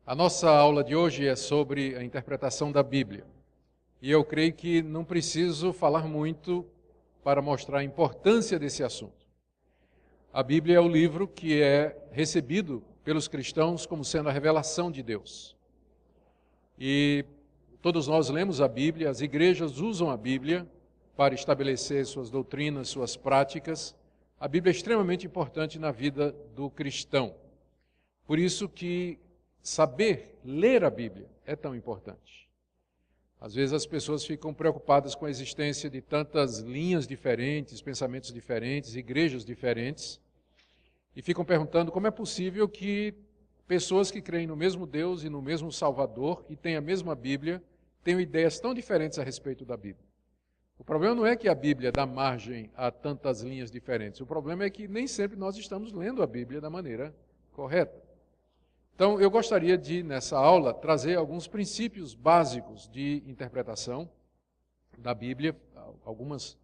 A nossa aula de hoje é sobre a interpretação da Bíblia. E eu creio que não preciso falar muito para mostrar a importância desse assunto. A Bíblia é o livro que é recebido pelos cristãos como sendo a revelação de Deus. E todos nós lemos a Bíblia, as igrejas usam a Bíblia para estabelecer suas doutrinas, suas práticas. A Bíblia é extremamente importante na vida do cristão. Por isso que saber ler a Bíblia é tão importante. Às vezes as pessoas ficam preocupadas com a existência de tantas linhas diferentes, pensamentos diferentes, igrejas diferentes, e ficam perguntando como é possível que pessoas que creem no mesmo Deus e no mesmo Salvador e têm a mesma Bíblia, tenham ideias tão diferentes a respeito da Bíblia. O problema não é que a Bíblia dá margem a tantas linhas diferentes, o problema é que nem sempre nós estamos lendo a Bíblia da maneira correta. Então, eu gostaria de, nessa aula, trazer alguns princípios básicos de interpretação da Bíblia, alguns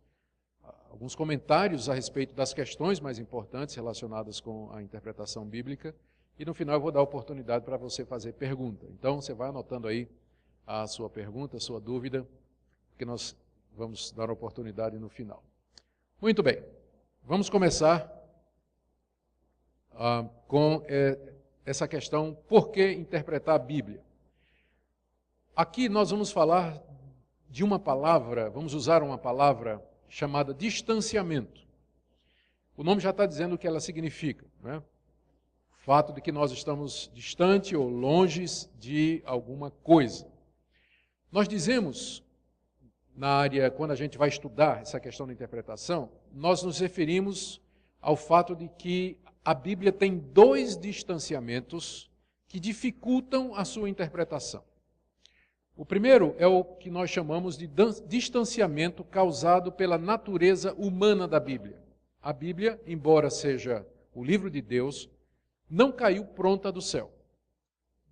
comentários a respeito das questões mais importantes relacionadas com a interpretação bíblica, e no final eu vou dar a oportunidade para você fazer pergunta. Então, você vai anotando aí a sua pergunta, a sua dúvida, que nós vamos dar a oportunidade no final. Muito bem, vamos começar com essa questão, por que interpretar a Bíblia? Aqui nós vamos falar de uma palavra, vamos usar uma palavra chamada distanciamento. O nome já está dizendo o que ela significa, né? O fato de que nós estamos distante ou longe de alguma coisa. Nós dizemos, na área, quando a gente vai estudar essa questão da interpretação, nós nos referimos ao fato de que a Bíblia tem dois distanciamentos que dificultam a sua interpretação. O primeiro é o que nós chamamos de distanciamento causado pela natureza humana da Bíblia. A Bíblia, embora seja o livro de Deus, não caiu pronta do céu.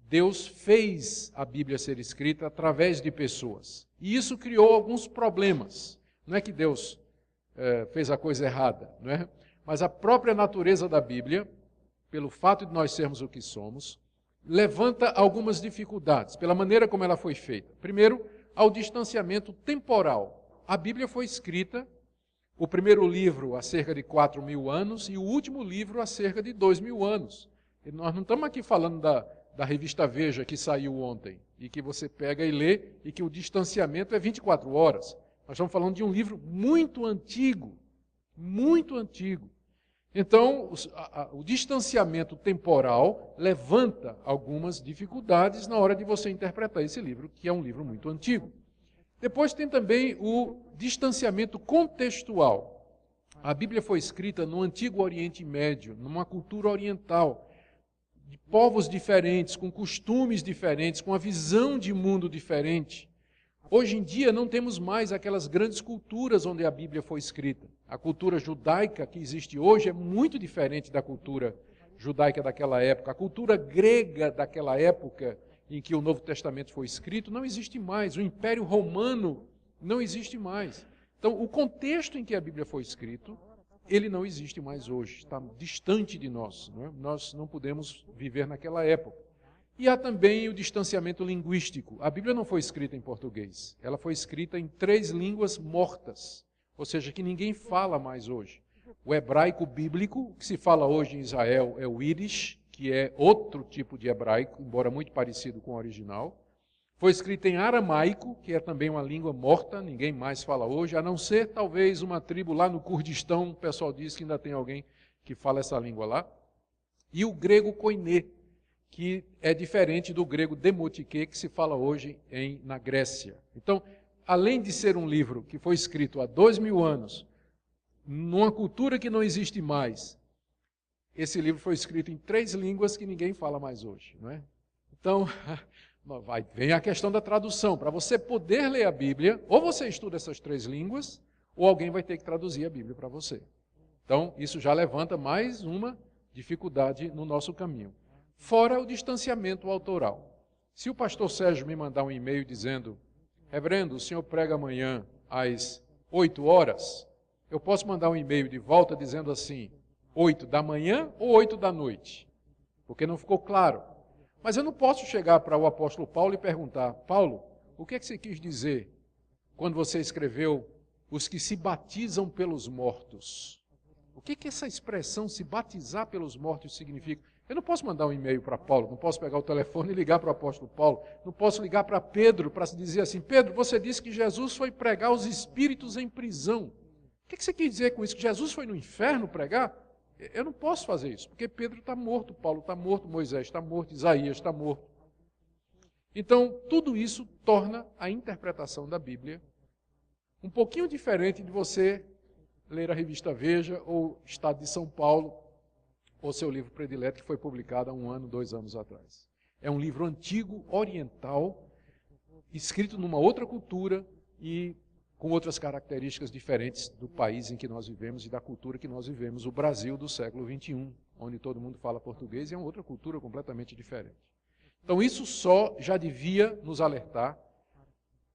Deus fez a Bíblia ser escrita através de pessoas. E isso criou alguns problemas. Não é que Deus fez a coisa errada, não é? Mas a própria natureza da Bíblia, pelo fato de nós sermos o que somos, levanta algumas dificuldades, pela maneira como ela foi feita. Primeiro, ao distanciamento temporal. A Bíblia foi escrita, o primeiro livro há cerca de 4.000 anos e o último livro há cerca de 2.000 anos. E nós não estamos aqui falando da revista Veja que saiu ontem, e que você pega e lê, e que o distanciamento é 24 horas. Nós estamos falando de um livro muito antigo. Muito antigo. Então, o distanciamento temporal levanta algumas dificuldades na hora de você interpretar esse livro, que é um livro muito antigo. Depois tem também o distanciamento contextual. A Bíblia foi escrita no Antigo Oriente Médio, numa cultura oriental, de povos diferentes, com costumes diferentes, com a visão de mundo diferente. Hoje em dia não temos mais aquelas grandes culturas onde a Bíblia foi escrita. A cultura judaica que existe hoje é muito diferente da cultura judaica daquela época. A cultura grega daquela época em que o Novo Testamento foi escrito não existe mais. O Império Romano não existe mais. Então, o contexto em que a Bíblia foi escrito, ele não existe mais hoje. Está distante de nós, não é? Nós não podemos viver naquela época. E há também o distanciamento linguístico. A Bíblia não foi escrita em português. Ela foi escrita em 3 línguas mortas, ou seja, que ninguém fala mais hoje. O hebraico bíblico, que se fala hoje em Israel, é o Yiddish, que é outro tipo de hebraico, embora muito parecido com o original. Foi escrita em aramaico, que é também uma língua morta, ninguém mais fala hoje, a não ser talvez uma tribo lá no Kurdistão, o pessoal diz que ainda tem alguém que fala essa língua lá. E o grego koiné, que é diferente do grego demotique, que se fala hoje na Grécia. Então, além de ser um livro que foi escrito há 2.000 anos, numa cultura que não existe mais, esse livro foi escrito em 3 línguas que ninguém fala mais hoje, não é? Então, vem a questão da tradução. Para você poder ler a Bíblia, ou você estuda essas 3 línguas, ou alguém vai ter que traduzir a Bíblia para você. Então, isso já levanta mais uma dificuldade no nosso caminho. Fora o distanciamento autoral. Se o pastor Sérgio me mandar um e-mail dizendo: reverendo, o senhor prega amanhã às 8 horas, eu posso mandar um e-mail de volta dizendo assim, 8 da manhã ou 8 da noite? Porque não ficou claro. Mas eu não posso chegar para o apóstolo Paulo e perguntar: Paulo, o que é que você quis dizer quando você escreveu os que se batizam pelos mortos? O que que essa expressão se batizar pelos mortos significa? Eu não posso mandar um e-mail para Paulo, não posso pegar o telefone e ligar para o apóstolo Paulo, não posso ligar para Pedro para dizer assim: Pedro, você disse que Jesus foi pregar os espíritos em prisão. O que você quer dizer com isso? Que Jesus foi no inferno pregar? Eu não posso fazer isso, porque Pedro está morto, Paulo está morto, Moisés está morto, Isaías está morto. Então, tudo isso torna a interpretação da Bíblia um pouquinho diferente de você ler a revista Veja ou Estado de São Paulo, ou seu livro predileto que foi publicado há 1 ano, 2 anos atrás. É um livro antigo, oriental, escrito numa outra cultura e com outras características diferentes do país em que nós vivemos e da cultura que nós vivemos, o Brasil do século XXI, onde todo mundo fala português e é uma outra cultura completamente diferente. Então isso só já devia nos alertar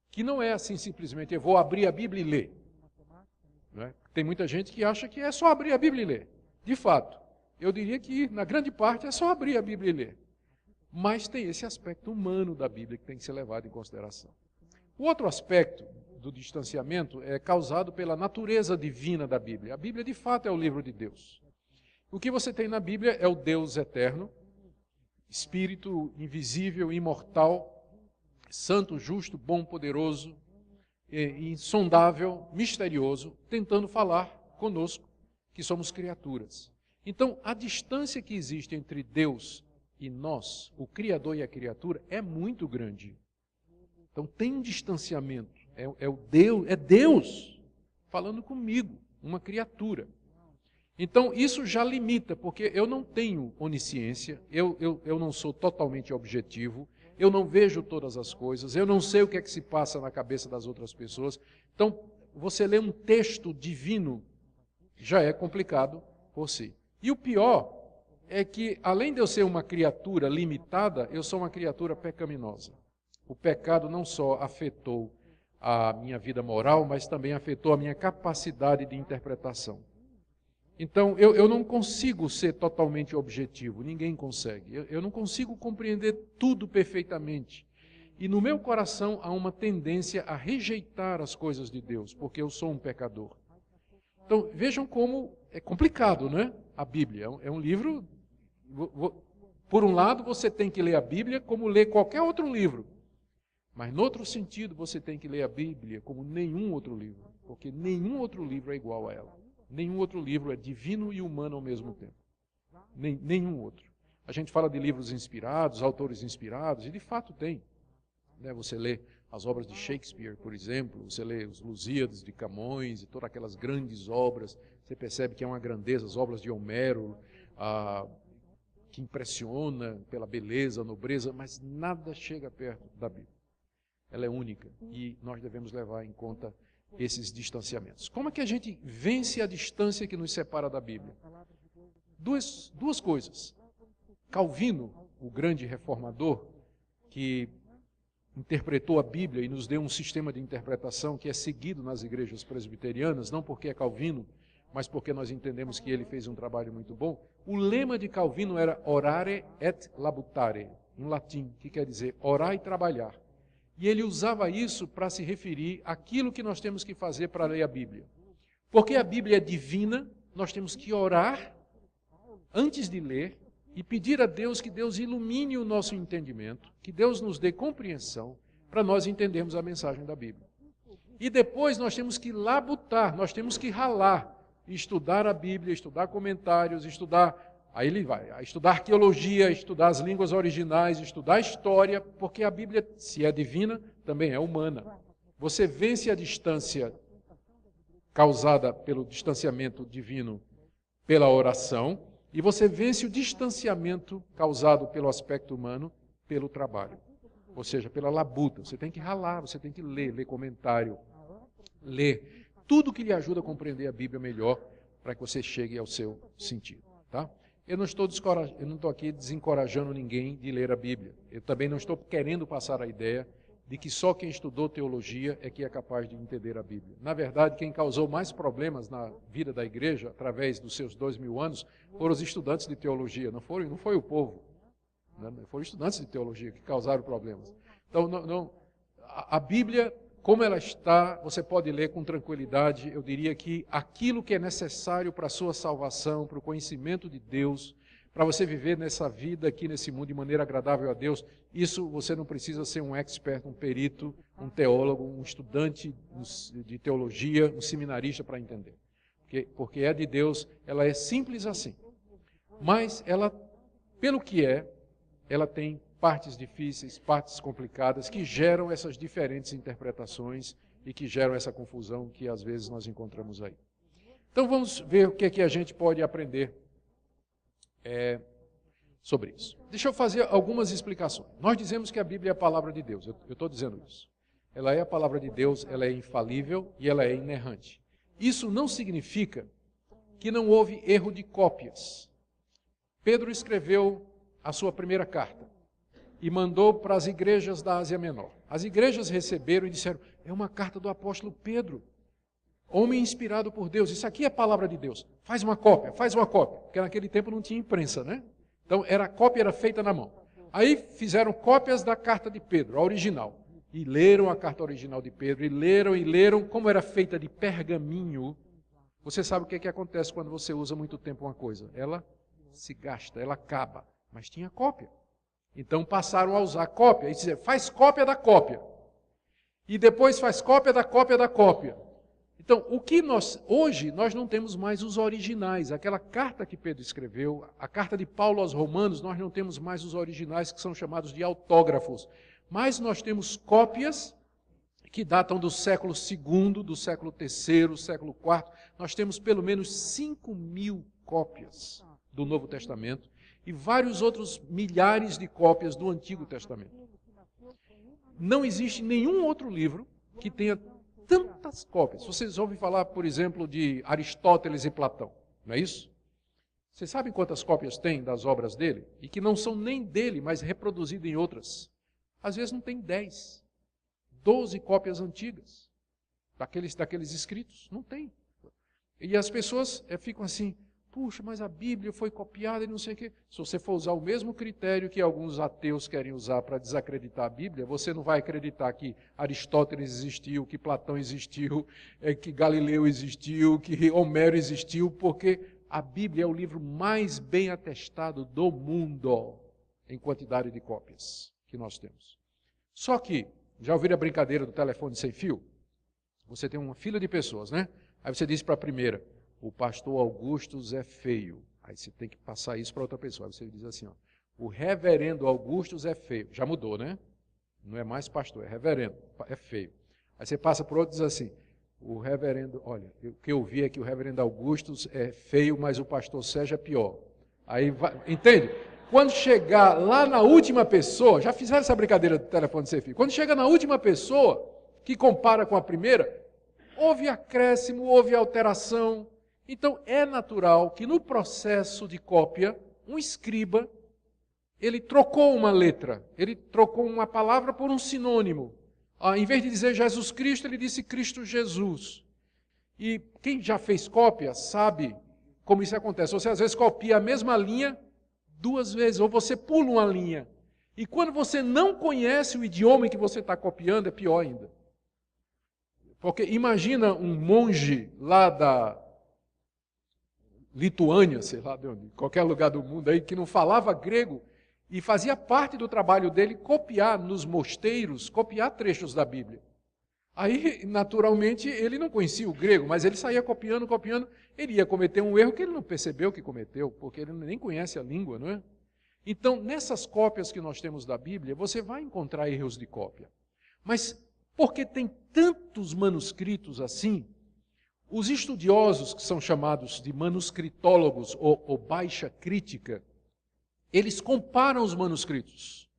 que não é assim simplesmente eu vou abrir a Bíblia e ler. Não é? Tem muita gente que acha que é só abrir a Bíblia e ler. De fato, eu diria que na grande parte é só abrir a Bíblia e ler. Mas tem esse aspecto humano da Bíblia que tem que ser levado em consideração. O outro aspecto do distanciamento é causado pela natureza divina da Bíblia. A Bíblia, de fato, é o livro de Deus. O que você tem na Bíblia é o Deus eterno, Espírito invisível, imortal, santo, justo, bom, poderoso, insondável, misterioso, tentando falar conosco, que somos criaturas. Então, a distância que existe entre Deus e nós, o Criador e a criatura, é muito grande. Então, tem um distanciamento. É Deus falando comigo, uma criatura. Então, isso já limita, porque eu não tenho onisciência, eu não sou totalmente objetivo, eu não vejo todas as coisas, eu não sei o que é que se passa na cabeça das outras pessoas. Então, você lê um texto divino, já é complicado por si. E o pior é que, além de eu ser uma criatura limitada, eu sou uma criatura pecaminosa. O pecado não só afetou a minha vida moral, mas também afetou a minha capacidade de interpretação. Então, eu não consigo ser totalmente objetivo, ninguém consegue. Eu não consigo compreender tudo perfeitamente. E no meu coração há uma tendência a rejeitar as coisas de Deus, porque eu sou um pecador. Então, vejam como é complicado, né? A Bíblia é um livro... Por um lado, você tem que ler a Bíblia como ler qualquer outro livro. Mas, no outro sentido, você tem que ler a Bíblia como nenhum outro livro, porque nenhum outro livro é igual a ela. Nenhum outro livro é divino e humano ao mesmo tempo. Nenhum outro. A gente fala de livros inspirados, autores inspirados, e de fato tem. Né? Você lê as obras de Shakespeare, por exemplo, você lê os Lusíadas de Camões e todas aquelas grandes obras, você percebe que é uma grandeza, as obras de Homero, que impressiona pela beleza, nobreza, mas nada chega perto da Bíblia. Ela é única e nós devemos levar em conta esses distanciamentos. Como é que a gente vence a distância que nos separa da Bíblia? Duas coisas. Calvino, o grande reformador, que interpretou a Bíblia e nos deu um sistema de interpretação que é seguido nas igrejas presbiterianas, não porque é Calvino, mas porque nós entendemos que ele fez um trabalho muito bom. O lema de Calvino era orare et labutare, em latim, que quer dizer orar e trabalhar. E ele usava isso para se referir àquilo que nós temos que fazer para ler a Bíblia. Porque a Bíblia é divina, nós temos que orar antes de ler e pedir a Deus que Deus ilumine o nosso entendimento, que Deus nos dê compreensão para nós entendermos a mensagem da Bíblia. E depois nós temos que labutar, nós temos que ralar, estudar a Bíblia, estudar comentários, aí ele vai estudar arqueologia, estudar as línguas originais, estudar a história, porque a Bíblia, se é divina, também é humana. Você vence a distância causada pelo distanciamento divino pela oração, e você vence o distanciamento causado pelo aspecto humano pelo trabalho. Ou seja, pela labuta. Você tem que ralar, você tem que ler comentário, ler tudo que lhe ajuda a compreender a Bíblia melhor para que você chegue ao seu sentido. Tá? Eu não estou aqui desencorajando ninguém de ler a Bíblia. Eu também não estou querendo passar a ideia de que só quem estudou teologia é que é capaz de entender a Bíblia. Na verdade, quem causou mais problemas na vida da igreja, através dos seus 2000 anos, foram os estudantes de teologia, não foi o povo. né? Foram estudantes de teologia que causaram problemas. Então, a Bíblia, como ela está, você pode ler com tranquilidade. Eu diria que aquilo que é necessário para a sua salvação, para o conhecimento de Deus, para você viver nessa vida aqui, nesse mundo, de maneira agradável a Deus, isso você não precisa ser um expert, um perito, um teólogo, um estudante de teologia, um seminarista para entender. Porque é de Deus, ela é simples assim. Mas ela, pelo que ela tem partes difíceis, partes complicadas, que geram essas diferentes interpretações e que geram essa confusão que às vezes nós encontramos aí. Então vamos ver o que é que a gente pode aprender sobre isso. Deixa eu fazer algumas explicações. Nós dizemos que a Bíblia é a palavra de Deus, eu estou dizendo isso. Ela é a palavra de Deus, ela é infalível e ela é inerrante. Isso não significa que não houve erro de cópias. Pedro escreveu a sua primeira carta e mandou para as igrejas da Ásia Menor. As igrejas receberam e disseram, é uma carta do apóstolo Pedro, homem inspirado por Deus, isso aqui é a palavra de Deus, faz uma cópia, porque naquele tempo não tinha imprensa, né? Então a cópia era feita na mão. Aí fizeram cópias da carta de Pedro, a original, e leram a carta original de Pedro, e leram, como era feita de pergaminho. Você sabe o que acontece quando você usa muito tempo uma coisa? Ela se gasta, ela acaba, mas tinha cópia. Então passaram a usar cópia, e dizer, faz cópia da cópia. E depois faz cópia da cópia da cópia. Então, hoje nós não temos mais os originais. Aquela carta que Pedro escreveu, a carta de Paulo aos Romanos, nós não temos mais os originais, que são chamados de autógrafos. Mas nós temos cópias que datam do século II, do século III, século IV. Nós temos pelo menos 5.000 cópias do Novo Testamento e vários outros milhares de cópias do Antigo Testamento. Não existe nenhum outro livro que tenha tantas cópias. Vocês ouvem falar, por exemplo, de Aristóteles e Platão, não é isso? Vocês sabem quantas cópias tem das obras dele? E que não são nem dele, mas reproduzidas em outras. Às vezes não tem 10, 12 cópias antigas daqueles escritos. Não tem. E as pessoas ficam assim, puxa, mas a Bíblia foi copiada e não sei o quê. Se você for usar o mesmo critério que alguns ateus querem usar para desacreditar a Bíblia, você não vai acreditar que Aristóteles existiu, que Platão existiu, que Galileu existiu, que Homero existiu, porque a Bíblia é o livro mais bem atestado do mundo em quantidade de cópias que nós temos. Só que, já ouviram a brincadeira do telefone sem fio? Você tem uma fila de pessoas, né? Aí você diz para a primeira, o pastor Augustus é feio. Aí você tem que passar isso para outra pessoa. Aí você diz assim, ó, o reverendo Augustus é feio. Já mudou, né? Não é mais pastor, é reverendo, é feio. Aí você passa para outro e diz assim, o reverendo, olha, o que eu vi é que o reverendo Augustus é feio, mas o pastor Sérgio é pior. Aí vai, entende? Quando chegar lá na última pessoa, já fizeram essa brincadeira do telefone sem fio, quando chega na última pessoa, que compara com a primeira, houve acréscimo, houve alteração. Então, é natural que no processo de cópia, um escriba, ele trocou uma letra, ele trocou uma palavra por um sinônimo. Em vez de dizer Jesus Cristo, ele disse Cristo Jesus. E quem já fez cópia sabe como isso acontece. Você às vezes copia a mesma linha 2 vezes, ou você pula uma linha. E quando você não conhece o idioma em que você está copiando, é pior ainda. Porque imagina um monge lá da Lituânia, sei lá de onde, qualquer lugar do mundo aí, que não falava grego e fazia parte do trabalho dele copiar nos mosteiros, copiar trechos da Bíblia. Aí, naturalmente, ele não conhecia o grego, mas ele saía copiando, ele ia cometer um erro que ele não percebeu que cometeu, porque ele nem conhece a língua, não é? Então, nessas cópias que nós temos da Bíblia, você vai encontrar erros de cópia. Mas, porque tem tantos manuscritos assim, os estudiosos, que são chamados de manuscritólogos ou baixa crítica, eles comparam os manuscritos.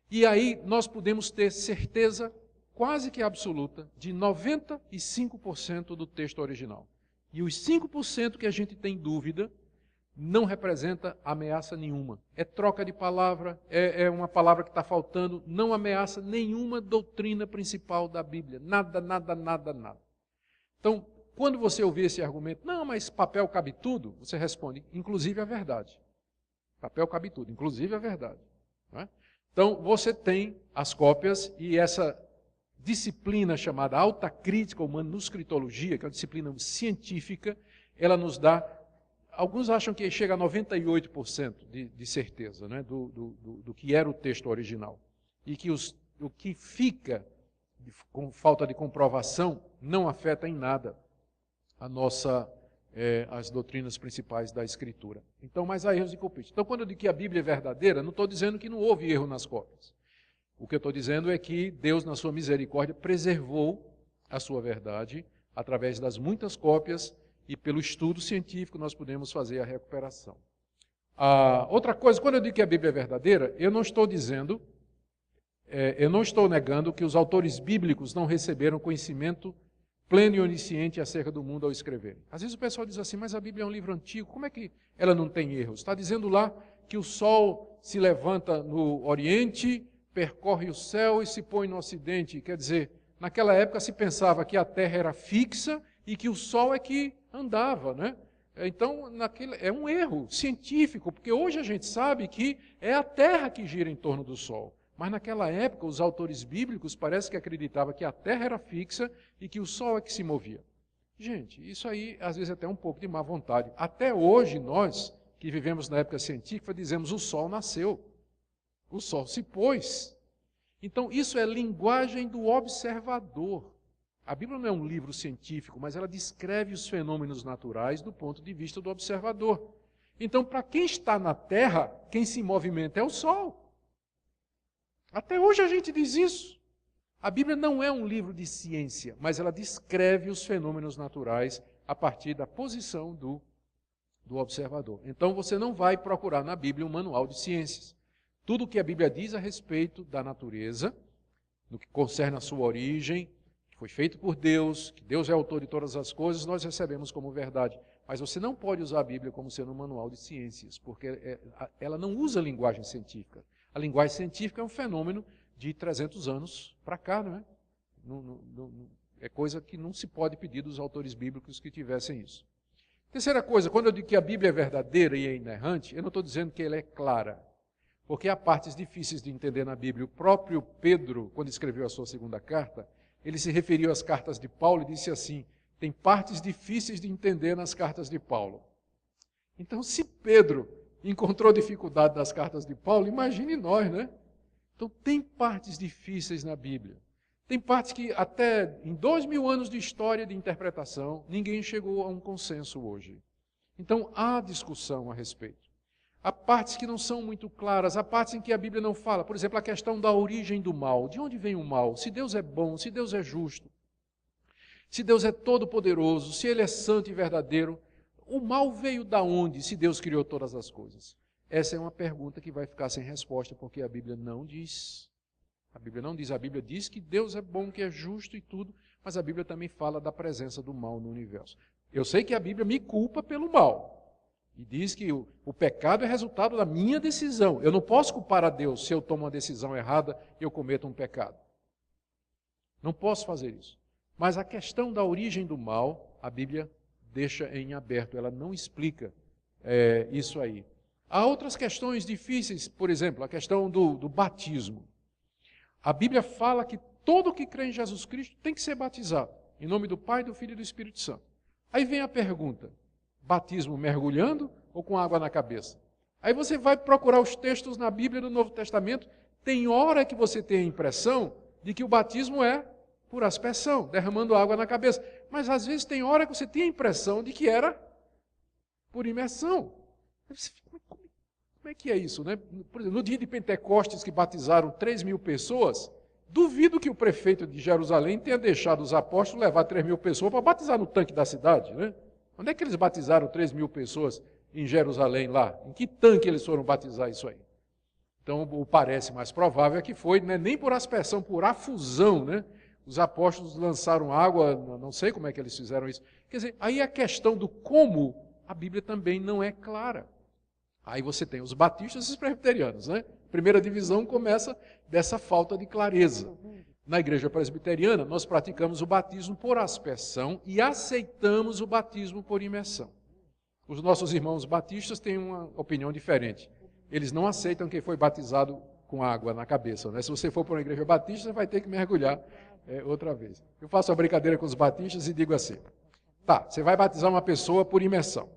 E aí nós podemos ter certeza quase que absoluta de 95% do texto original. E os 5% que a gente tem dúvida não representa ameaça nenhuma. É troca de palavra, é uma palavra que está faltando, não ameaça nenhuma doutrina principal da Bíblia. Nada, nada, nada, nada. Então, quando você ouvir esse argumento, não, mas papel cabe tudo, você responde, inclusive a verdade. Papel cabe tudo, inclusive a verdade. não é? Então, você tem as cópias e essa disciplina chamada alta crítica ou manuscritologia, que é uma disciplina científica, ela nos dá, alguns acham que chega a 98% de certeza, né, do que era o texto original. E que o que fica com falta de comprovação não afeta em nada as doutrinas principais da Escritura. Então, mas há erros e culpitos. Então, quando eu digo que a Bíblia é verdadeira, não estou dizendo que não houve erro nas cópias. O que eu estou dizendo é que Deus, na sua misericórdia, preservou a sua verdade através das muitas cópias e pelo estudo científico nós podemos fazer a recuperação. Outra coisa, quando eu digo que a Bíblia é verdadeira, eu não estou negando que os autores bíblicos não receberam conhecimento pleno e onisciente acerca do mundo ao escreverem. Às vezes o pessoal diz assim, mas a Bíblia é um livro antigo, como é que ela não tem erros? Está dizendo lá que o sol se levanta no Oriente, percorre o céu e se põe no Ocidente. Quer dizer, naquela época se pensava que a Terra era fixa e que o sol é que andava, né? Então, é um erro científico, porque hoje a gente sabe que é a Terra que gira em torno do sol. Mas naquela época, os autores bíblicos parece que acreditavam que a Terra era fixa e que o Sol é que se movia. Gente, isso aí, às vezes, é até um pouco de má vontade. Até hoje, nós, que vivemos na época científica, dizemos o Sol nasceu, o Sol se pôs. Então, isso é linguagem do observador. A Bíblia não é um livro científico, mas ela descreve os fenômenos naturais do ponto de vista do observador. Então, para quem está na Terra, quem se movimenta é o Sol. Até hoje a gente diz isso. A Bíblia não é um livro de ciência, mas ela descreve os fenômenos naturais a partir da posição do observador. Então você não vai procurar na Bíblia um manual de ciências. Tudo o que a Bíblia diz a respeito da natureza, no que concerne a sua origem, que foi feito por Deus, que Deus é autor de todas as coisas, nós recebemos como verdade. Mas você não pode usar a Bíblia como sendo um manual de ciências, porque ela não usa linguagem científica. A linguagem científica é um fenômeno de 300 anos para cá, não é? É coisa que não se pode pedir dos autores bíblicos que tivessem isso. Terceira coisa, quando eu digo que a Bíblia é verdadeira e é inerrante, eu não estou dizendo que ela é clara, porque há partes difíceis de entender na Bíblia. O próprio Pedro, quando escreveu a sua segunda carta, ele se referiu às cartas de Paulo e disse assim, tem partes difíceis de entender nas cartas de Paulo. Então, se Pedro encontrou dificuldade nas cartas de Paulo, imagine nós, né? Então tem partes difíceis na Bíblia. Tem partes que até em 2000 anos de história de interpretação, ninguém chegou a um consenso hoje. Então há discussão a respeito. Há partes que não são muito claras, há partes em que a Bíblia não fala. Por exemplo, a questão da origem do mal. De onde vem o mal? Se Deus é bom, se Deus é justo, se Deus é todo-poderoso, se Ele é santo e verdadeiro, o mal veio da onde, se Deus criou todas as coisas? Essa é uma pergunta que vai ficar sem resposta, porque a Bíblia não diz. A Bíblia não diz. A Bíblia diz que Deus é bom, que é justo e tudo, mas a Bíblia também fala da presença do mal no universo. Eu sei que a Bíblia me culpa pelo mal. E diz que o pecado é resultado da minha decisão. Eu não posso culpar a Deus se eu tomo uma decisão errada e eu cometo um pecado. Não posso fazer isso. Mas a questão da origem do mal, a Bíblia deixa em aberto, ela não explica isso aí. Há outras questões difíceis, por exemplo, a questão do batismo. A Bíblia fala que todo que crê em Jesus Cristo tem que ser batizado, em nome do Pai, do Filho e do Espírito Santo. Aí vem a pergunta, batismo mergulhando ou com água na cabeça? Aí você vai procurar os textos na Bíblia do Novo Testamento, tem hora que você tem a impressão de que o batismo é por aspersão, derramando água na cabeça. Mas às vezes tem hora que você tem a impressão de que era por imersão. Como é que é isso, né? Por exemplo, no dia de Pentecostes, que batizaram 3.000 pessoas, duvido que o prefeito de Jerusalém tenha deixado os apóstolos levar 3.000 pessoas para batizar no tanque da cidade, né? Onde é que eles batizaram 3.000 pessoas em Jerusalém lá? Em que tanque eles foram batizar isso aí? Então, o parece mais provável é que foi, né, nem por aspersão, por afusão, né? Os apóstolos lançaram água, não sei como é que eles fizeram isso. Quer dizer, aí a questão do como, a Bíblia também não é clara. Aí você tem os batistas e os presbiterianos, né? Primeira divisão começa dessa falta de clareza. Na igreja presbiteriana, nós praticamos o batismo por aspersão e aceitamos o batismo por imersão. Os nossos irmãos batistas têm uma opinião diferente. Eles não aceitam quem foi batizado com água na cabeça, né? Se você for para uma igreja batista, você vai ter que mergulhar outra vez. Eu faço uma brincadeira com os batistas e digo assim, tá, você vai batizar uma pessoa por imersão.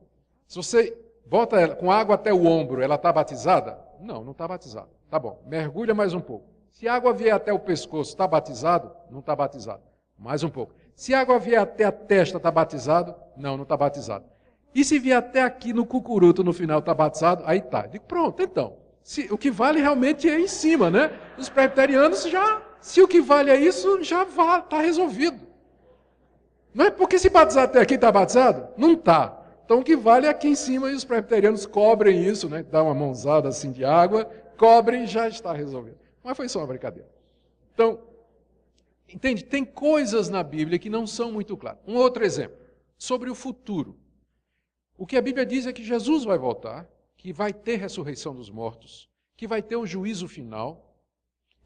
Se você bota ela com água até o ombro, ela está batizada? Não está batizada. Tá bom, mergulha mais um pouco. Se a água vier até o pescoço, está batizado? Não está batizado. Mais um pouco. Se a água vier até a testa, está batizado? Não está batizado. E se vier até aqui no cucuruto, no final, está batizado? Aí tá. Digo, pronto, então. O que vale realmente é em cima, né? Os presbiterianos se o que vale é isso, já está resolvido. Não é porque se batizar até aqui está batizado? Não está. Então o que vale é aqui em cima e os presbiterianos cobrem isso, né? Dá uma mãozada assim de água, cobrem e já está resolvido. Mas foi só uma brincadeira. Então, entende? Tem coisas na Bíblia que não são muito claras. Um outro exemplo, sobre o futuro. O que a Bíblia diz é que Jesus vai voltar, que vai ter ressurreição dos mortos, que vai ter o juízo final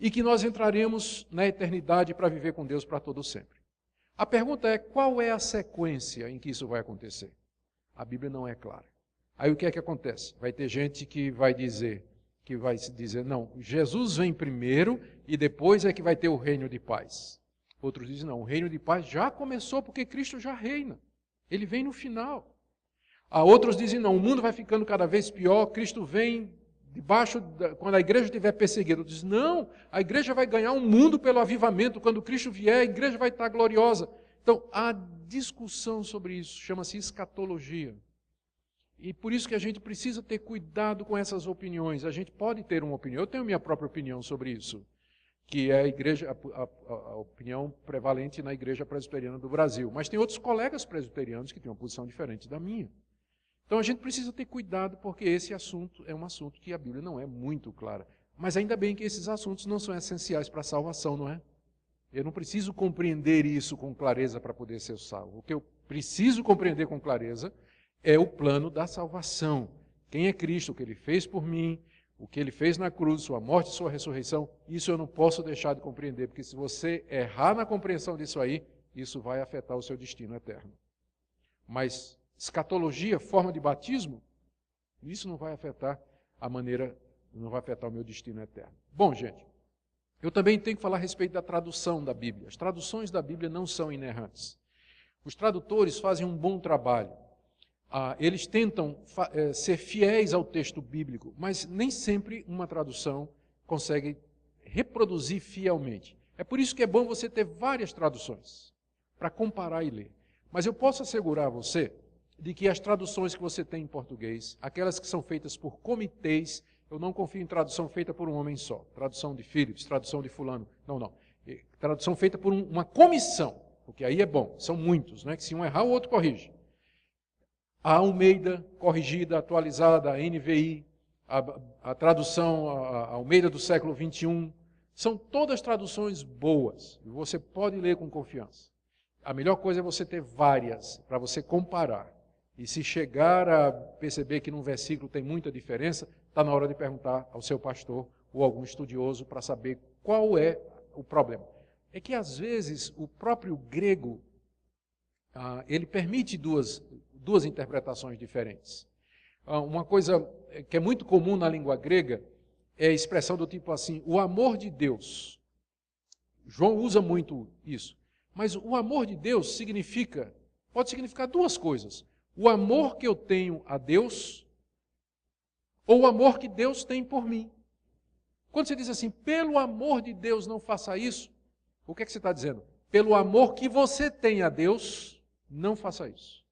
e que nós entraremos na eternidade para viver com Deus para todo sempre. A pergunta é, qual é a sequência em que isso vai acontecer? A Bíblia não é clara. Aí o que é que acontece? Vai ter gente que vai dizer, não, Jesus vem primeiro e depois é que vai ter o reino de paz. Outros dizem, não, o reino de paz já começou porque Cristo já reina. Ele vem no final. Outros dizem, não, o mundo vai ficando cada vez pior, Cristo vem quando a igreja estiver perseguida. Outros dizem, não, a igreja vai ganhar um mundo pelo avivamento, quando Cristo vier, a igreja vai estar gloriosa. Então, há discussão sobre isso, chama-se escatologia. E por isso que a gente precisa ter cuidado com essas opiniões. A gente pode ter uma opinião, eu tenho minha própria opinião sobre isso, que é a opinião prevalente na Igreja Presbiteriana do Brasil. Mas tem outros colegas presbiterianos que têm uma posição diferente da minha. Então a gente precisa ter cuidado, porque esse assunto é um assunto que a Bíblia não é muito clara. Mas ainda bem que esses assuntos não são essenciais para a salvação, não é? Eu não preciso compreender isso com clareza para poder ser salvo. O que eu preciso compreender com clareza é o plano da salvação. Quem é Cristo, o que Ele fez por mim, o que Ele fez na cruz, sua morte e sua ressurreição, isso eu não posso deixar de compreender, porque se você errar na compreensão disso aí, isso vai afetar o seu destino eterno. Mas escatologia, forma de batismo, isso não vai afetar não vai afetar o meu destino eterno. Bom, gente, eu também tenho que falar a respeito da tradução da Bíblia. As traduções da Bíblia não são inerrantes. Os tradutores fazem um bom trabalho. Eles tentam ser fiéis ao texto bíblico, mas nem sempre uma tradução consegue reproduzir fielmente. É por isso que é bom você ter várias traduções, para comparar e ler. Mas eu posso assegurar a você de que as traduções que você tem em português, aquelas que são feitas por comitês, eu não confio em tradução feita por um homem só. Tradução de Phillips, tradução de fulano. Não. Tradução feita por uma comissão, porque aí é bom. São muitos, né? Que se um errar, o outro corrige. A Almeida, corrigida, atualizada, a NVI, a tradução a Almeida do século XXI, são todas traduções boas. E você pode ler com confiança. A melhor coisa é você ter várias, para você comparar. E se chegar a perceber que num versículo tem muita diferença, está na hora de perguntar ao seu pastor ou algum estudioso para saber qual é o problema. É que às vezes o próprio grego, ele permite duas interpretações diferentes. Uma coisa que é muito comum na língua grega é a expressão do tipo assim, o amor de Deus. João usa muito isso. Mas o amor de Deus pode significar duas coisas. O amor que eu tenho a Deus ou o amor que Deus tem por mim. Quando você diz assim, pelo amor de Deus não faça isso, o que é que você está dizendo? Pelo amor que você tem a Deus, não faça isso.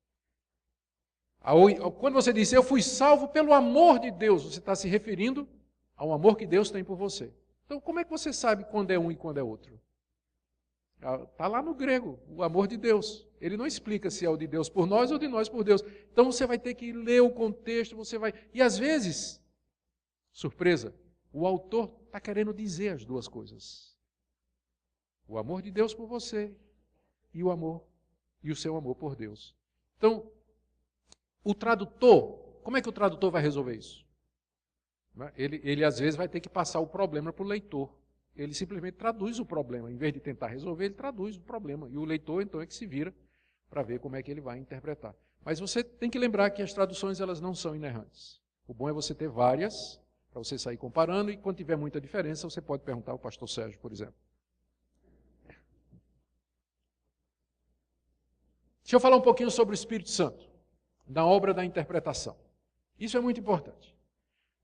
Quando você diz, eu fui salvo pelo amor de Deus, você está se referindo ao amor que Deus tem por você. Então, como é que você sabe quando é um e quando é outro? Está lá no grego, o amor de Deus. Ele não explica se é o de Deus por nós ou de nós por Deus. Então você vai ter que ler o contexto, E às vezes, surpresa, o autor está querendo dizer as duas coisas. O amor de Deus por você e o seu amor por Deus. Então, o tradutor, como é que o tradutor vai resolver isso? Ele às vezes vai ter que passar o problema para o leitor. Ele simplesmente traduz o problema. Em vez de tentar resolver, ele traduz o problema. E o leitor, então, é que se vira para ver como é que ele vai interpretar. Mas você tem que lembrar que as traduções elas não são inerrantes. O bom é você ter várias para você sair comparando, e quando tiver muita diferença, você pode perguntar ao pastor Sérgio, por exemplo. Deixa eu falar um pouquinho sobre o Espírito Santo, da obra da interpretação. Isso é muito importante.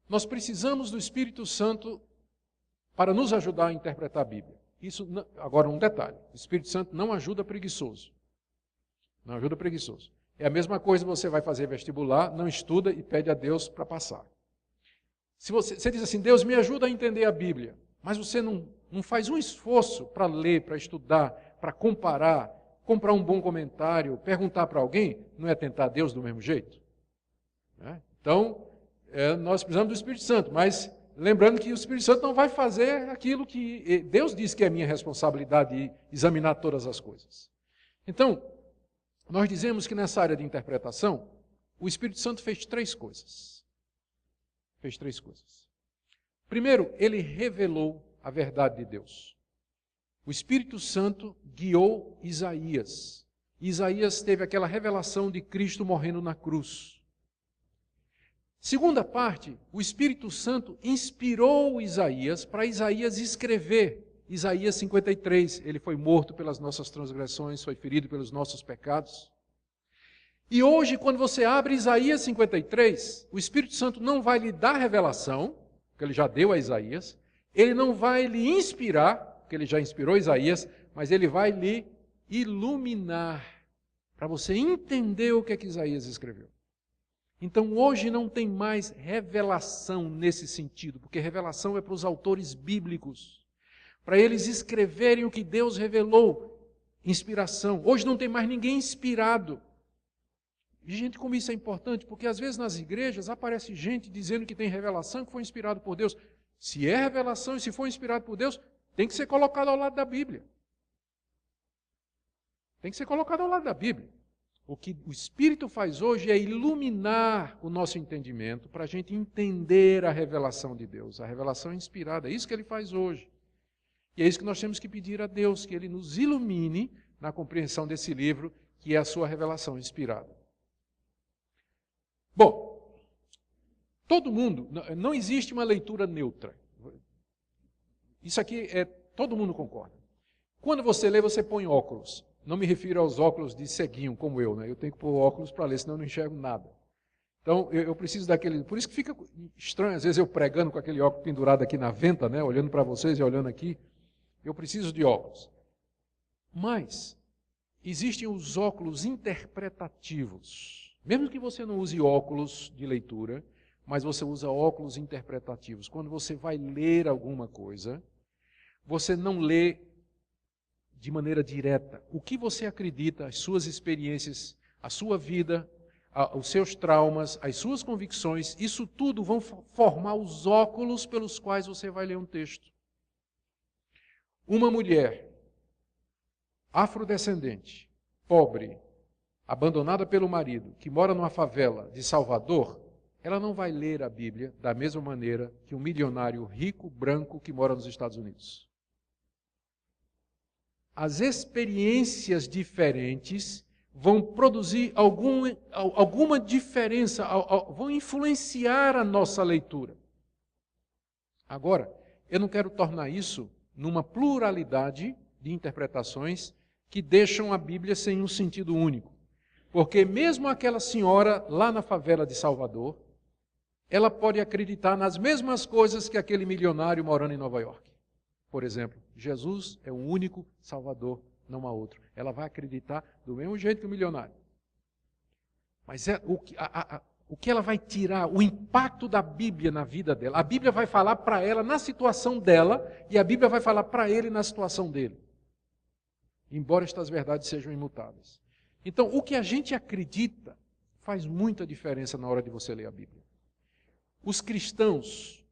Nós precisamos do Espírito Santo para nos ajudar a interpretar a Bíblia. Isso, agora um detalhe, o Espírito Santo não ajuda preguiçoso. Não ajuda preguiçoso. É a mesma coisa, você vai fazer vestibular, não estuda e pede a Deus para passar. Se você diz assim, Deus me ajuda a entender a Bíblia, mas você não faz um esforço para ler, para estudar, para comparar, comprar um bom comentário, perguntar para alguém, não é tentar Deus do mesmo jeito? Então, nós precisamos do Espírito Santo, mas lembrando que o Espírito Santo não vai fazer aquilo que Deus diz que é minha responsabilidade de examinar todas as coisas. Então, nós dizemos que nessa área de interpretação, o Espírito Santo fez três coisas. Fez três coisas. Primeiro, ele revelou a verdade de Deus. O Espírito Santo guiou Isaías. Isaías teve aquela revelação de Cristo morrendo na cruz. Segunda parte, o Espírito Santo inspirou Isaías para Isaías escrever. Isaías 53, ele foi morto pelas nossas transgressões, foi ferido pelos nossos pecados. E hoje, quando você abre Isaías 53, o Espírito Santo não vai lhe dar revelação, que ele já deu a Isaías, ele não vai lhe inspirar, que ele já inspirou Isaías, mas ele vai lhe iluminar, para você entender o que é que Isaías escreveu. Então hoje não tem mais revelação nesse sentido, porque revelação é para os autores bíblicos, para eles escreverem o que Deus revelou, inspiração. Hoje não tem mais ninguém inspirado. E gente, como isso é importante, porque às vezes nas igrejas aparece gente dizendo que tem revelação, que foi inspirado por Deus. Se é revelação e se for inspirado por Deus, tem que ser colocado ao lado da Bíblia. Tem que ser colocado ao lado da Bíblia. O que o Espírito faz hoje é iluminar o nosso entendimento para a gente entender a revelação de Deus. A revelação inspirada, é isso que ele faz hoje. E é isso que nós temos que pedir a Deus, que ele nos ilumine na compreensão desse livro, que é a sua revelação inspirada. Bom, todo mundo, não existe uma leitura neutra. Isso aqui todo mundo concorda. Quando você lê, você põe óculos. Não me refiro aos óculos de ceguinho, como eu, né? Eu tenho que pôr óculos para ler, senão eu não enxergo nada. Então, eu preciso daquele... Por isso que fica estranho, às vezes, eu pregando com aquele óculos pendurado aqui na venta, né? Olhando para vocês e olhando aqui. Eu preciso de óculos. Mas, existem os óculos interpretativos. Mesmo que você não use óculos de leitura, mas você usa óculos interpretativos. Quando você vai ler alguma coisa, você não lê de maneira direta. O que você acredita, as suas experiências, a sua vida, os seus traumas, as suas convicções, isso tudo vão formar os óculos pelos quais você vai ler um texto. Uma mulher afrodescendente, pobre, abandonada pelo marido, que mora numa favela de Salvador, ela não vai ler a Bíblia da mesma maneira que um milionário rico, branco, que mora nos Estados Unidos. As experiências diferentes vão produzir alguma diferença, vão influenciar a nossa leitura. Agora, eu não quero tornar isso numa pluralidade de interpretações que deixam a Bíblia sem um sentido único. Porque mesmo aquela senhora lá na favela de Salvador, ela pode acreditar nas mesmas coisas que aquele milionário morando em Nova York. Por exemplo, Jesus é o único Salvador, não há outro. Ela vai acreditar do mesmo jeito que o milionário. Mas o que ela vai tirar, o impacto da Bíblia na vida dela. A Bíblia vai falar para ela na situação dela e a Bíblia vai falar para ele na situação dele. Embora estas verdades sejam imutáveis. Então, o que a gente acredita faz muita diferença na hora de você ler a Bíblia. Os cristãos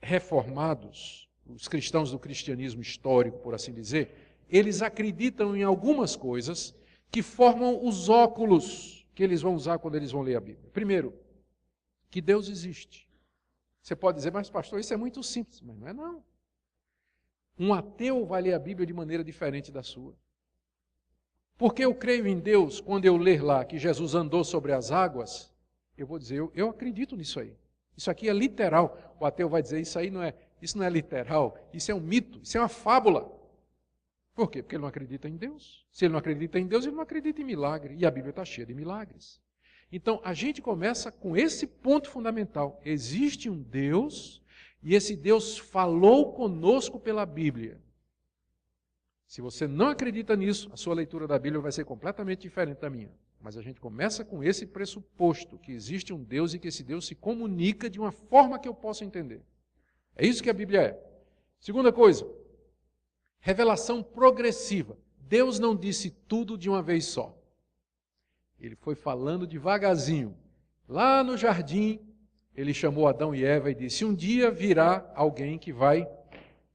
reformados, os cristãos do cristianismo histórico, por assim dizer, eles acreditam em algumas coisas que formam os óculos que eles vão usar quando eles vão ler a Bíblia. Primeiro, que Deus existe. Você pode dizer, mas pastor, isso é muito simples. Mas não é não. Um ateu vai ler a Bíblia de maneira diferente da sua. Porque eu creio em Deus, quando eu ler lá que Jesus andou sobre as águas, eu vou dizer, eu acredito nisso aí. Isso aqui é literal. O ateu vai dizer, isso não é literal, isso é um mito, isso é uma fábula. Por quê? Porque ele não acredita em Deus. Se ele não acredita em Deus, ele não acredita em milagre. E a Bíblia está cheia de milagres. Então, a gente começa com esse ponto fundamental. Existe um Deus, e esse Deus falou conosco pela Bíblia. Se você não acredita nisso, a sua leitura da Bíblia vai ser completamente diferente da minha. Mas a gente começa com esse pressuposto, que existe um Deus e que esse Deus se comunica de uma forma que eu possa entender. É isso que a Bíblia é. Segunda coisa, revelação progressiva. Deus não disse tudo de uma vez só. Ele foi falando devagarzinho. Lá no jardim, ele chamou Adão e Eva e disse, um dia virá alguém que vai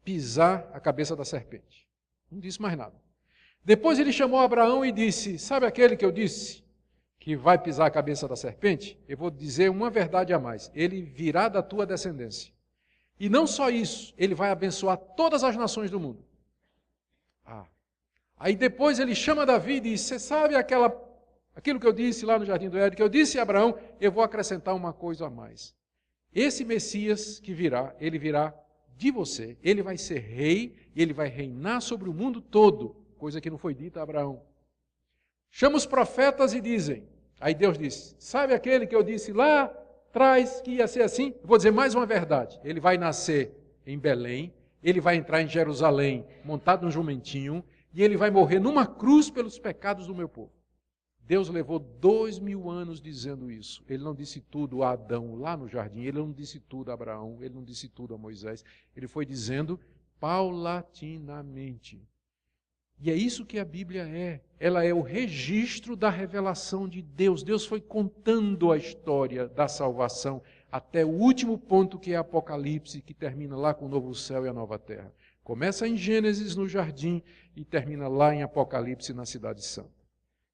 pisar a cabeça da serpente. Não disse mais nada. Depois ele chamou Abraão e disse, sabe aquele que eu disse que vai pisar a cabeça da serpente? Eu vou dizer uma verdade a mais. Ele virá da tua descendência. E não só isso, ele vai abençoar todas as nações do mundo. Aí depois ele chama Davi e diz, você sabe aquilo que eu disse lá no Jardim do Éden, que eu disse a Abraão, eu vou acrescentar uma coisa a mais. Esse Messias que virá, ele virá de você, ele vai ser rei, e ele vai reinar sobre o mundo todo, coisa que não foi dita a Abraão. Chama os profetas e dizem, aí Deus diz, sabe aquele que eu disse lá atrás que ia ser assim? Eu vou dizer mais uma verdade, ele vai nascer em Belém, ele vai entrar em Jerusalém montado num jumentinho, e ele vai morrer numa cruz pelos pecados do meu povo. Deus levou 2000 anos dizendo isso. Ele não disse tudo a Adão lá no jardim, ele não disse tudo a Abraão, ele não disse tudo a Moisés. Ele foi dizendo paulatinamente. E é isso que a Bíblia é. Ela é o registro da revelação de Deus. Deus foi contando a história da salvação até o último ponto, que é Apocalipse, que termina lá com o novo céu e a nova terra. Começa em Gênesis, no jardim, e termina lá em Apocalipse, na cidade santa.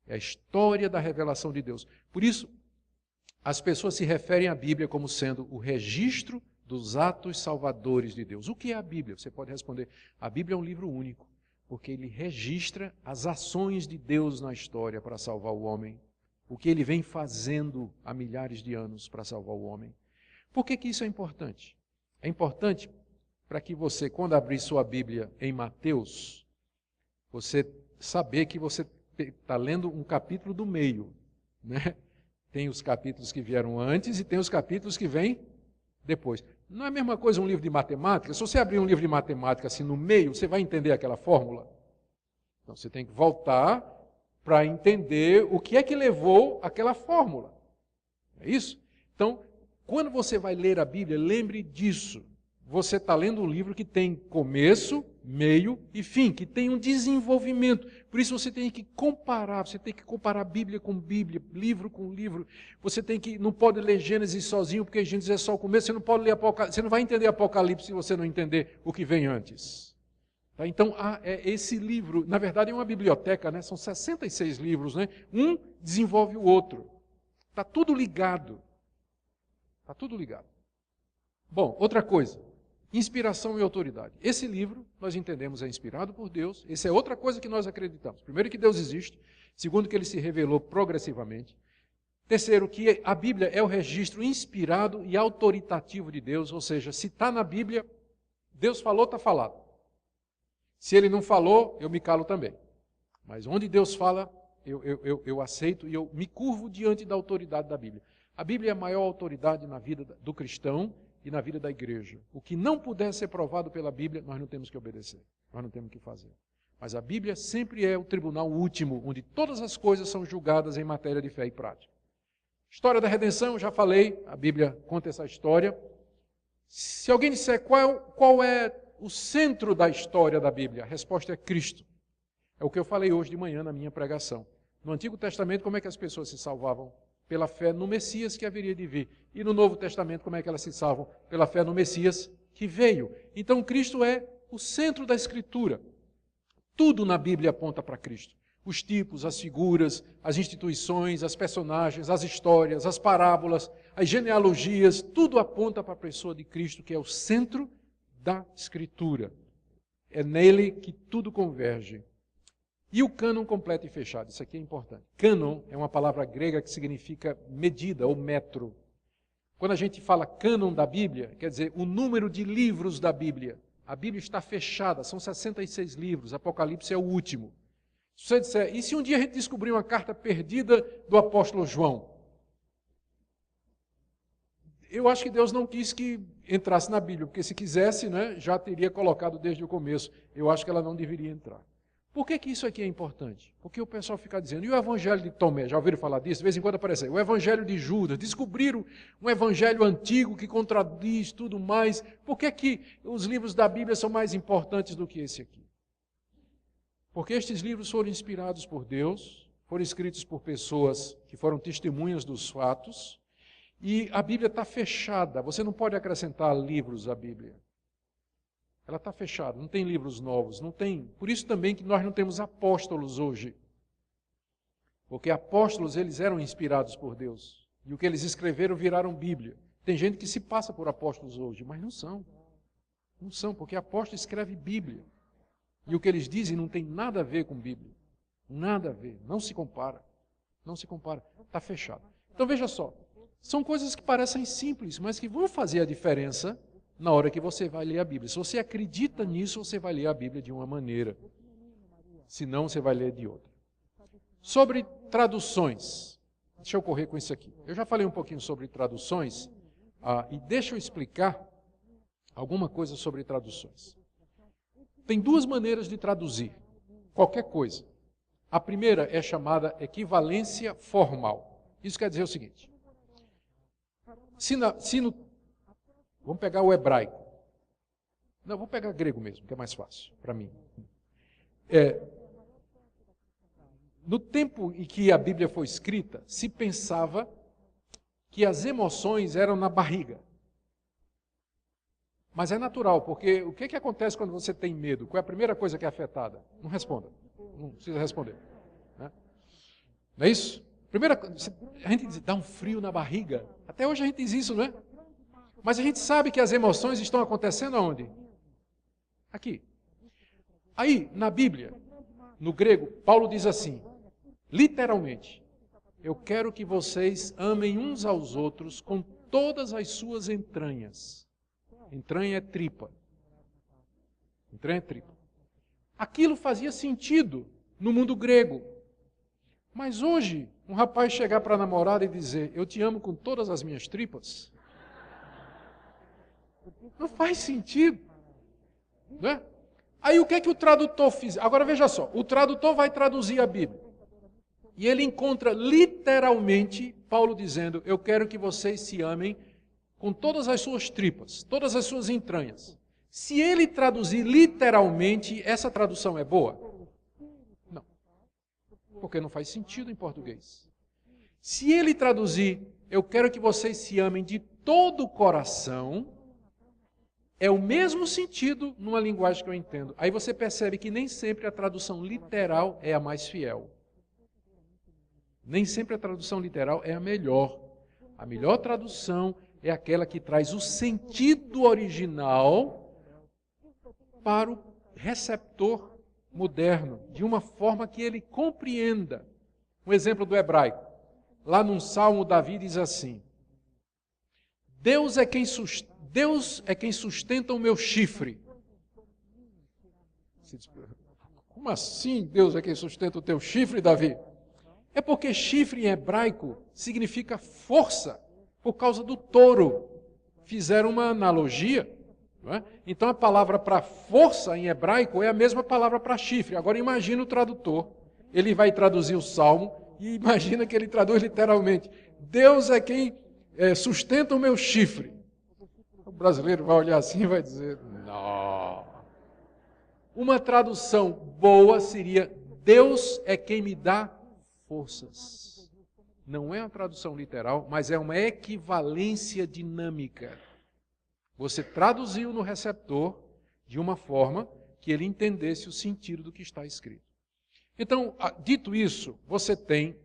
É a história da revelação de Deus. Por isso, as pessoas se referem à Bíblia como sendo o registro dos atos salvadores de Deus. O que é a Bíblia? Você pode responder, a Bíblia é um livro único, porque ele registra as ações de Deus na história para salvar o homem, o que ele vem fazendo há milhares de anos para salvar o homem. Por que isso é importante? É importante para que você, quando abrir sua Bíblia em Mateus, você saber que você está lendo um capítulo do meio, né? Tem os capítulos que vieram antes e tem os capítulos que vêm depois. Não é a mesma coisa um livro de matemática? Se você abrir um livro de matemática assim no meio, você vai entender aquela fórmula? Então você tem que voltar para entender o que é que levou aquela fórmula. É isso? Então, quando você vai ler a Bíblia, lembre disso. Você está lendo um livro que tem começo, meio e fim, que tem um desenvolvimento. Por isso você tem que comparar Bíblia com Bíblia, livro com livro. Não pode ler Gênesis sozinho, porque Gênesis é só o começo, você não pode ler Apocalipse, você não vai entender Apocalipse se você não entender o que vem antes. Tá? Então, esse livro, na verdade é uma biblioteca, né? São 66 livros, né? Um desenvolve o outro. Está tudo ligado. Está tudo ligado. Bom, outra coisa. Inspiração e autoridade. Esse livro, nós entendemos, é inspirado por Deus. Essa é outra coisa que nós acreditamos. Primeiro, que Deus existe. Segundo, que ele se revelou progressivamente. Terceiro, que a Bíblia é o registro inspirado e autoritativo de Deus. Ou seja, se está na Bíblia, Deus falou, está falado. Se ele não falou, eu me calo também. Mas onde Deus fala, eu aceito e eu me curvo diante da autoridade da Bíblia. A Bíblia é a maior autoridade na vida do cristão e na vida da igreja. O que não puder ser provado pela Bíblia, nós não temos que obedecer, nós não temos que fazer. Mas a Bíblia sempre é o tribunal último, onde todas as coisas são julgadas em matéria de fé e prática. História da redenção, eu já falei, a Bíblia conta essa história. Se alguém disser qual é o centro da história da Bíblia, a resposta é Cristo. É o que eu falei hoje de manhã na minha pregação. No Antigo Testamento, como é que as pessoas se salvavam? Pela fé no Messias que haveria de vir. E no Novo Testamento, como é que elas se salvam? Pela fé no Messias que veio. Então, Cristo é o centro da Escritura. Tudo na Bíblia aponta para Cristo. Os tipos, as figuras, as instituições, as personagens, as histórias, as parábolas, as genealogias, tudo aponta para a pessoa de Cristo, que é o centro da Escritura. É nele que tudo converge. E o cânon completo e fechado, isso aqui é importante. Cânon é uma palavra grega que significa medida ou metro. Quando a gente fala cânon da Bíblia, quer dizer, o número de livros da Bíblia. A Bíblia está fechada, são 66 livros, Apocalipse é o último. Se você disser, e se um dia a gente descobrir uma carta perdida do apóstolo João? Eu acho que Deus não quis que entrasse na Bíblia, porque se quisesse, né, já teria colocado desde o começo. Eu acho que ela não deveria entrar. Por que isso aqui é importante? Porque o pessoal fica dizendo, e o evangelho de Tomé? Já ouviram falar disso? De vez em quando aparece aí. O evangelho de Judas. Descobriram um evangelho antigo que contradiz tudo mais. Por que os livros da Bíblia são mais importantes do que esse aqui? Porque estes livros foram inspirados por Deus, foram escritos por pessoas que foram testemunhas dos fatos, e a Bíblia está fechada. Você não pode acrescentar livros à Bíblia. Ela está fechada, não tem livros novos, não tem. Por isso também que nós não temos apóstolos hoje. Porque apóstolos, eles eram inspirados por Deus. E o que eles escreveram viraram Bíblia. Tem gente que se passa por apóstolos hoje, mas não são. Não são, porque apóstolo escreve Bíblia. E o que eles dizem não tem nada a ver com Bíblia. Nada a ver, não se compara. Não se compara, está fechado. Então veja só, são coisas que parecem simples, mas que vão fazer a diferença na hora que você vai ler a Bíblia. Se você acredita nisso, você vai ler a Bíblia de uma maneira. Se não, você vai ler de outra. Sobre traduções. Deixa eu correr com isso aqui. Eu já falei um pouquinho sobre traduções, e deixa eu explicar alguma coisa sobre traduções. Tem duas maneiras de traduzir qualquer coisa. A primeira é chamada equivalência formal. Isso quer dizer o seguinte. Vamos pegar o hebraico. Não, vou pegar grego mesmo, que é mais fácil para mim. No tempo em que a Bíblia foi escrita, se pensava que as emoções eram na barriga. Mas é natural, porque o que acontece quando você tem medo? Qual é a primeira coisa que é afetada? Não responda. Não precisa responder. Né? Não é isso? Primeira coisa, a gente diz, dá um frio na barriga. Até hoje a gente diz isso, não é? Mas a gente sabe que as emoções estão acontecendo aonde? Aqui. Aí, na Bíblia, no grego, Paulo diz assim, literalmente, eu quero que vocês amem uns aos outros com todas as suas entranhas. Entranha é tripa. Entranha é tripa. Aquilo fazia sentido no mundo grego. Mas hoje, um rapaz chegar para a namorada e dizer, eu te amo com todas as minhas tripas, não faz sentido. Né? Aí o que é que o tradutor fez? Agora veja só, o tradutor vai traduzir a Bíblia. E ele encontra literalmente Paulo dizendo, eu quero que vocês se amem com todas as suas tripas, todas as suas entranhas. Se ele traduzir literalmente, essa tradução é boa? Não. Porque não faz sentido em português. Se ele traduzir, eu quero que vocês se amem de todo o coração, é o mesmo sentido numa linguagem que eu entendo. Aí você percebe que nem sempre a tradução literal é a mais fiel. Nem sempre a tradução literal é a melhor. A melhor tradução é aquela que traz o sentido original para o receptor moderno, de uma forma que ele compreenda. Um exemplo do hebraico. Lá num salmo, Davi diz assim, Deus é quem sustenta o meu chifre. Como assim Deus é quem sustenta o teu chifre, Davi? É porque chifre em hebraico significa força, por causa do touro. Fizeram uma analogia. Não é? Então a palavra para força em hebraico é a mesma palavra para chifre. Agora imagina o tradutor, ele vai traduzir o salmo e imagina que ele traduz literalmente. Deus é quem sustenta o meu chifre. O brasileiro vai olhar assim e vai dizer, não. Uma tradução boa seria, Deus é quem me dá forças. Não é uma tradução literal, mas é uma equivalência dinâmica. Você traduziu no receptor de uma forma que ele entendesse o sentido do que está escrito. Então, dito isso, você tem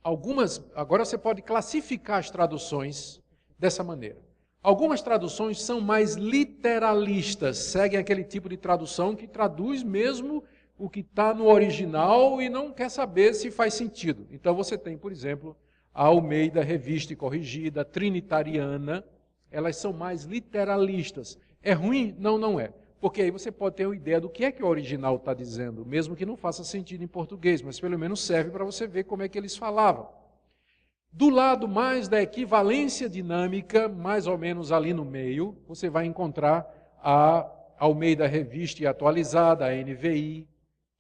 algumas... Agora você pode classificar as traduções dessa maneira. Algumas traduções são mais literalistas, seguem aquele tipo de tradução que traduz mesmo o que está no original e não quer saber se faz sentido. Então você tem, por exemplo, a Almeida Revista e Corrigida, a Trinitariana, elas são mais literalistas. É ruim? Não, não é. Porque aí você pode ter uma ideia do que é que o original está dizendo, mesmo que não faça sentido em português, mas pelo menos serve para você ver como é que eles falavam. Do lado mais da equivalência dinâmica, mais ou menos ali no meio, você vai encontrar a Almeida Revista e Atualizada, a NVI,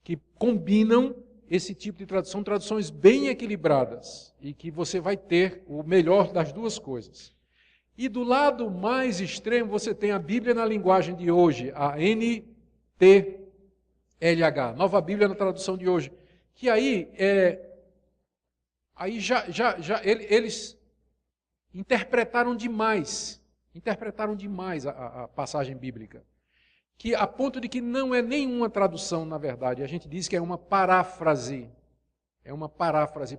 que combinam esse tipo de tradução, traduções bem equilibradas, e que você vai ter o melhor das duas coisas. E do lado mais extremo, você tem a Bíblia na linguagem de hoje, a NTLH, Nova Bíblia na tradução de hoje, que eles interpretaram demais a passagem bíblica, que a ponto de que não é nenhuma tradução, na verdade, a gente diz que é uma paráfrase,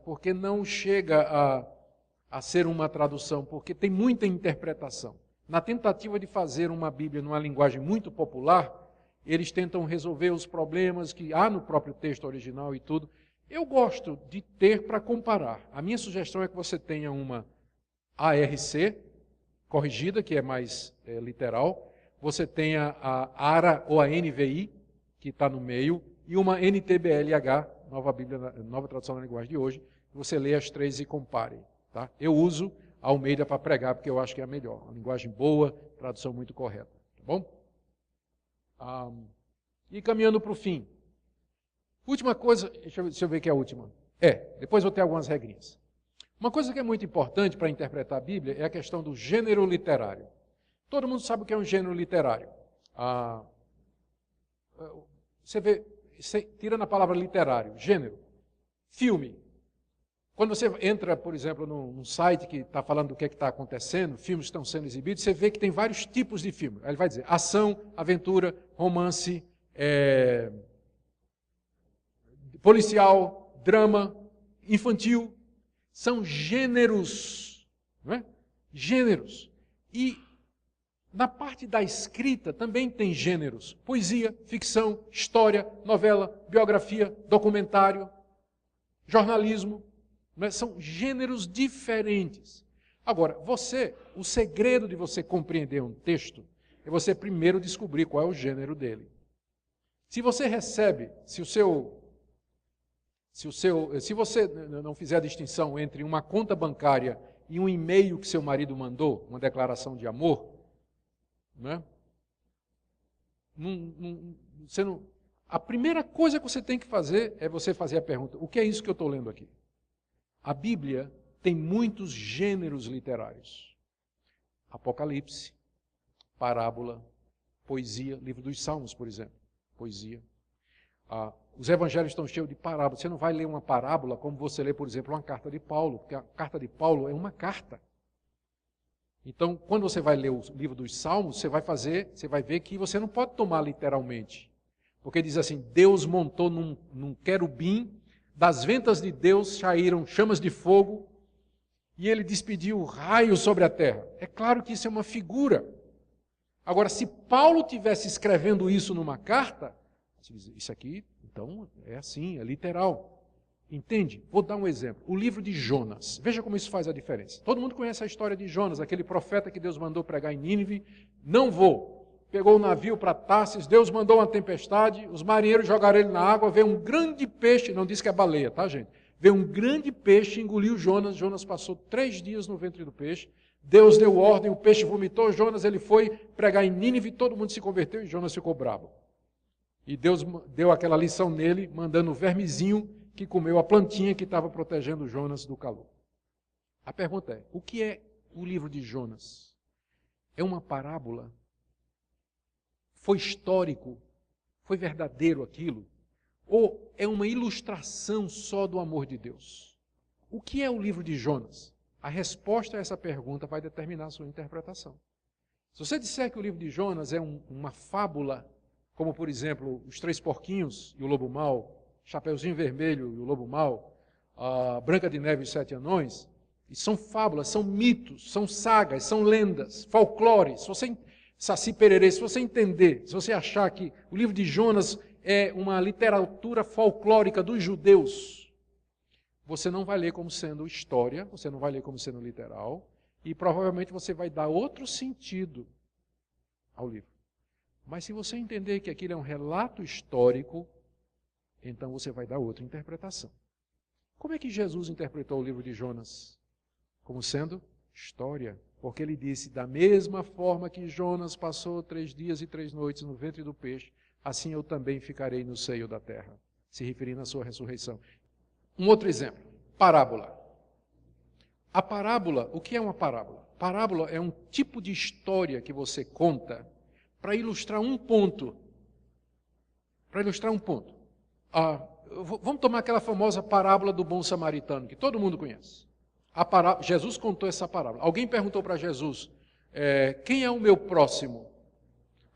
porque não chega a ser uma tradução, porque tem muita interpretação. Na tentativa de fazer uma Bíblia numa linguagem muito popular, eles tentam resolver os problemas que há no próprio texto original e tudo. Eu gosto de ter para comparar. A minha sugestão é que você tenha uma ARC, corrigida, que é mais literal, você tenha a ARA ou a NVI, que está no meio, e uma NTBLH, Nova Tradução da Linguagem de hoje, você lê as três e compare. Tá? Eu uso a Almeida para pregar, porque eu acho que é a melhor. Uma linguagem boa, tradução muito correta. Tá bom? E caminhando para o fim. Última coisa, deixa eu ver que é a última. Depois vou ter algumas regrinhas. Uma coisa que é muito importante para interpretar a Bíblia é a questão do gênero literário. Todo mundo sabe o que é um gênero literário. Você vê, tira na palavra literário, gênero, filme. Quando você entra, por exemplo, num site que está falando do que está acontecendo, filmes estão sendo exibidos, você vê que tem vários tipos de filme. Aí ele vai dizer ação, aventura, romance, policial, drama, infantil. São gêneros, não é? Gêneros. E na parte da escrita também tem gêneros. Poesia, ficção, história, novela, biografia, documentário, jornalismo. São gêneros diferentes. Agora, o segredo de você compreender um texto é você primeiro descobrir qual é o gênero dele. Se você recebe, se você não fizer a distinção entre uma conta bancária e um e-mail que seu marido mandou, uma declaração de amor, né? A primeira coisa que você tem que fazer é você fazer a pergunta: o que é isso que eu estou lendo aqui? A Bíblia tem muitos gêneros literários. Apocalipse, parábola, poesia, livro dos Salmos, por exemplo, poesia. Os evangelhos estão cheios de parábolas. Você não vai ler uma parábola como você lê, por exemplo, uma carta de Paulo, porque a carta de Paulo é uma carta. Então, quando você vai ler o livro dos Salmos, você vai ver que você não pode tomar literalmente. Porque diz assim: Deus montou num querubim, das ventas de Deus saíram chamas de fogo e ele despediu raios sobre a terra. É claro que isso é uma figura. Agora, se Paulo tivesse escrevendo isso numa carta, isso aqui, então, é assim, é literal. Entende? Vou dar um exemplo. O livro de Jonas. Veja como isso faz a diferença. Todo mundo conhece a história de Jonas, aquele profeta que Deus mandou pregar em Nínive. Não vou. Pegou o navio para Tarsis, Deus mandou uma tempestade, os marinheiros jogaram ele na água, veio um grande peixe, não diz que é baleia, tá, gente? Veio um grande peixe, engoliu Jonas, Jonas passou 3 dias no ventre do peixe, Deus deu ordem, o peixe vomitou Jonas, ele foi pregar em Nínive, todo mundo se converteu e Jonas ficou bravo. E Deus deu aquela lição nele, mandando o vermezinho que comeu a plantinha que estava protegendo Jonas do calor. A pergunta é: o que é o livro de Jonas? É uma parábola? Foi histórico? Foi verdadeiro aquilo? Ou é uma ilustração só do amor de Deus? O que é o livro de Jonas? A resposta a essa pergunta vai determinar a sua interpretação. Se você disser que o livro de Jonas é uma fábula, como por exemplo, Os Três Porquinhos e o Lobo Mau, Chapeuzinho Vermelho e o Lobo Mau, a Branca de Neve e os 7 Anões, e são fábulas, são mitos, são sagas, são lendas, folclore. Saci Pererê, se você entender, se você achar que o livro de Jonas é uma literatura folclórica dos judeus, você não vai ler como sendo história, você não vai ler como sendo literal, e provavelmente você vai dar outro sentido ao livro. Mas se você entender que aquilo é um relato histórico, então você vai dar outra interpretação. Como é que Jesus interpretou o livro de Jonas? Como sendo história. Porque ele disse, da mesma forma que Jonas passou 3 dias e 3 noites no ventre do peixe, assim eu também ficarei no seio da terra. Se referindo à sua ressurreição. Um outro exemplo, parábola. A parábola, o que é uma parábola? Parábola é um tipo de história que você conta para ilustrar um ponto. Para ilustrar um ponto. Vamos tomar aquela famosa parábola do bom samaritano, que todo mundo conhece. Jesus contou essa parábola. Alguém perguntou para Jesus, quem é o meu próximo?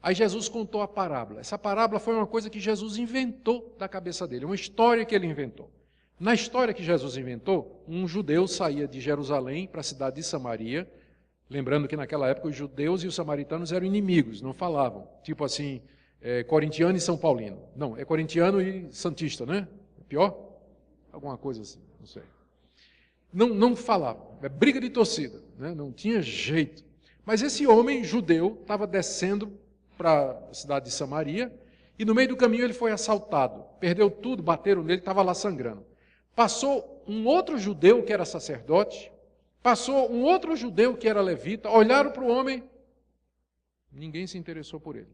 Aí Jesus contou a parábola. Essa parábola foi uma coisa que Jesus inventou da cabeça dele, uma história que ele inventou. Na história que Jesus inventou, um judeu saía de Jerusalém para a cidade de Samaria, lembrando que naquela época os judeus e os samaritanos eram inimigos, não falavam, tipo assim, corintiano e São Paulino. Não, é corintiano e santista, né? Pior? Alguma coisa assim, não sei. Não falavam, é briga de torcida, né? Não tinha jeito. Mas esse homem judeu estava descendo para a cidade de Samaria e no meio do caminho ele foi assaltado, perdeu tudo, bateram nele, estava lá sangrando. Passou um outro judeu que era sacerdote, passou um outro judeu que era levita, olharam para o homem, ninguém se interessou por ele.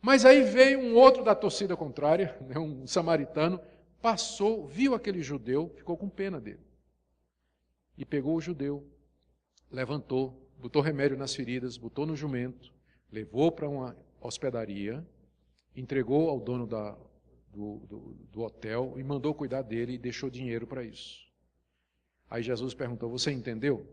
Mas aí veio um outro da torcida contrária, um samaritano, passou, viu aquele judeu, ficou com pena dele. E pegou o judeu, levantou, botou remédio nas feridas, botou no jumento, levou para uma hospedaria, entregou ao dono do hotel e mandou cuidar dele e deixou dinheiro para isso. Aí Jesus perguntou, você entendeu?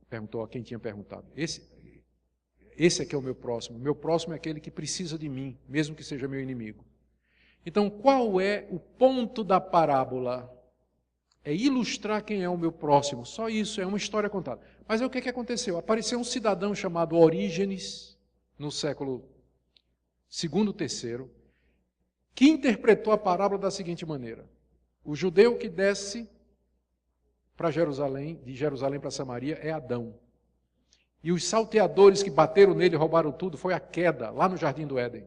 Perguntou a quem tinha perguntado. Esse aqui é o meu próximo. Meu próximo é aquele que precisa de mim, mesmo que seja meu inimigo. Então, qual é o ponto da parábola? É ilustrar quem é o meu próximo. Só isso, é uma história contada. Mas aí o que aconteceu? Apareceu um cidadão chamado Orígenes, no século II, III, que interpretou a parábola da seguinte maneira. O judeu que desce para Jerusalém, de Jerusalém para Samaria, é Adão. E os salteadores que bateram nele e roubaram tudo foi a queda, lá no Jardim do Éden.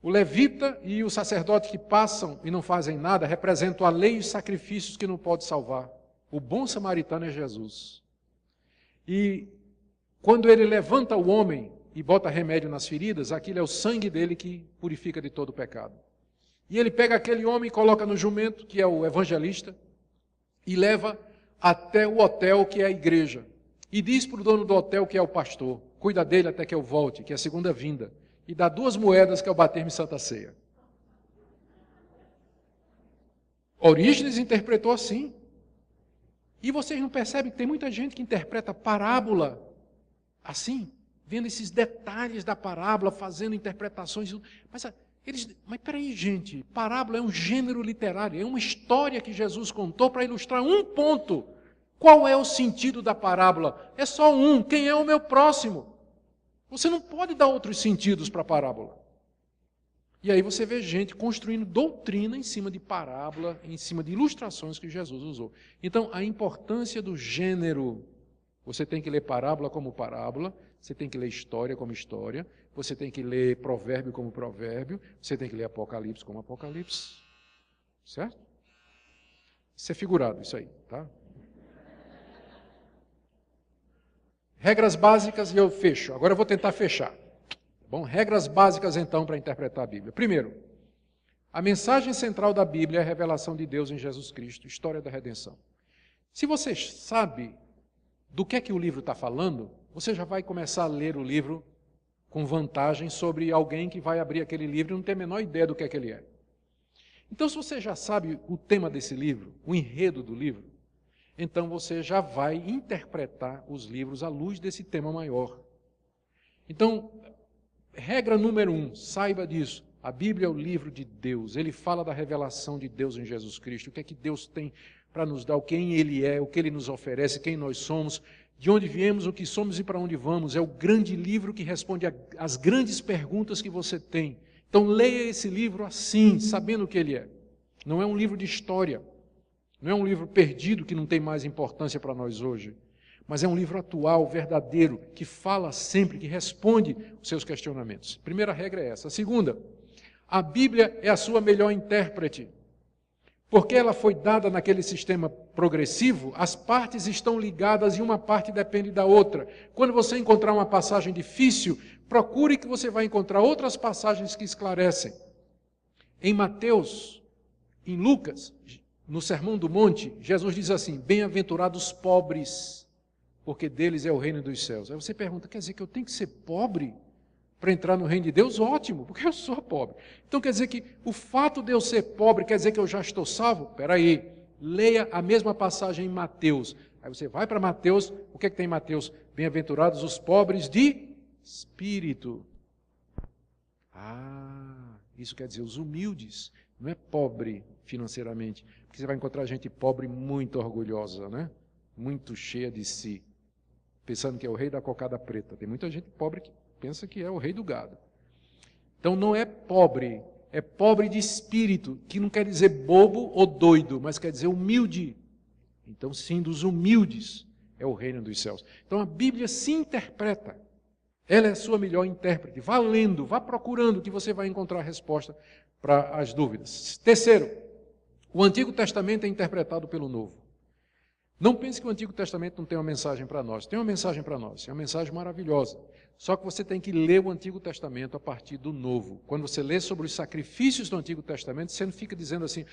O levita e o sacerdote que passam e não fazem nada representam a lei e os sacrifícios que não pode salvar. O bom samaritano é Jesus. E quando ele levanta o homem e bota remédio nas feridas, aquilo é o sangue dele que purifica de todo o pecado. E ele pega aquele homem e coloca no jumento, que é o evangelista, e leva até o hotel, que é a igreja. E diz para o dono do hotel, que é o pastor, cuida dele até que eu volte, que é a segunda vinda. E dá 2 moedas, que é o bater-me Santa Ceia. Orígenes interpretou assim. E vocês não percebem que tem muita gente que interpreta parábola assim, vendo esses detalhes da parábola, fazendo interpretações. Mas peraí, gente, parábola é um gênero literário, é uma história que Jesus contou para ilustrar um ponto. Qual é o sentido da parábola? É só um, quem é o meu próximo? Você não pode dar outros sentidos para a parábola. E aí você vê gente construindo doutrina em cima de parábola, em cima de ilustrações que Jesus usou. Então, a importância do gênero. Você tem que ler parábola como parábola, você tem que ler história como história, você tem que ler provérbio como provérbio, você tem que ler Apocalipse como Apocalipse. Certo? Isso é figurado, isso aí, tá? Regras básicas e eu fecho. Agora eu vou tentar fechar. Bom, regras básicas então para interpretar a Bíblia. Primeiro, a mensagem central da Bíblia é a revelação de Deus em Jesus Cristo, história da redenção. Se você sabe do que o livro está falando, você já vai começar a ler o livro com vantagem sobre alguém que vai abrir aquele livro e não tem a menor ideia do que ele é. Então, se você já sabe o tema desse livro, o enredo do livro, então você já vai interpretar os livros à luz desse tema maior. Então, regra número 1, saiba disso. A Bíblia é o livro de Deus. Ele fala da revelação de Deus em Jesus Cristo. O que é que Deus tem para nos dar, quem Ele é, o que Ele nos oferece, quem nós somos, de onde viemos, o que somos e para onde vamos. É o grande livro que responde às grandes perguntas que você tem. Então, leia esse livro assim, sabendo o que ele é. Não é um livro de história. Não é um livro perdido que não tem mais importância para nós hoje, mas é um livro atual, verdadeiro, que fala sempre, que responde os seus questionamentos. Primeira regra é essa. A segunda, a Bíblia é a sua melhor intérprete. Porque ela foi dada naquele sistema progressivo, as partes estão ligadas e uma parte depende da outra. Quando você encontrar uma passagem difícil, procure que você vai encontrar outras passagens que esclarecem. Em Mateus, em Lucas, no Sermão do Monte, Jesus diz assim: bem-aventurados os pobres, porque deles é o reino dos céus. Aí você pergunta, quer dizer que eu tenho que ser pobre para entrar no reino de Deus? Ótimo, porque eu sou pobre. Então quer dizer que o fato de eu ser pobre quer dizer que eu já estou salvo? Espera aí, leia a mesma passagem em Mateus. Aí você vai para Mateus, o que é que tem em Mateus? Bem-aventurados os pobres de espírito. Isso quer dizer os humildes, não é pobre financeiramente, porque você vai encontrar gente pobre muito orgulhosa, né? Muito cheia de si, pensando que é o rei da cocada preta. Tem muita gente pobre que pensa que é o rei do gado. Então não é pobre de espírito, que não quer dizer bobo ou doido, mas quer dizer humilde. Então sim, dos humildes é o reino dos céus. Então a Bíblia se interpreta. Ela é a sua melhor intérprete. Vá lendo, vá procurando que você vai encontrar a resposta para as dúvidas. Terceiro, o Antigo Testamento é interpretado pelo Novo. Não pense que o Antigo Testamento não tem uma mensagem para nós. Tem uma mensagem para nós, é uma mensagem maravilhosa. Só que você tem que ler o Antigo Testamento a partir do Novo. Quando você lê sobre os sacrifícios do Antigo Testamento, você não fica dizendo assim,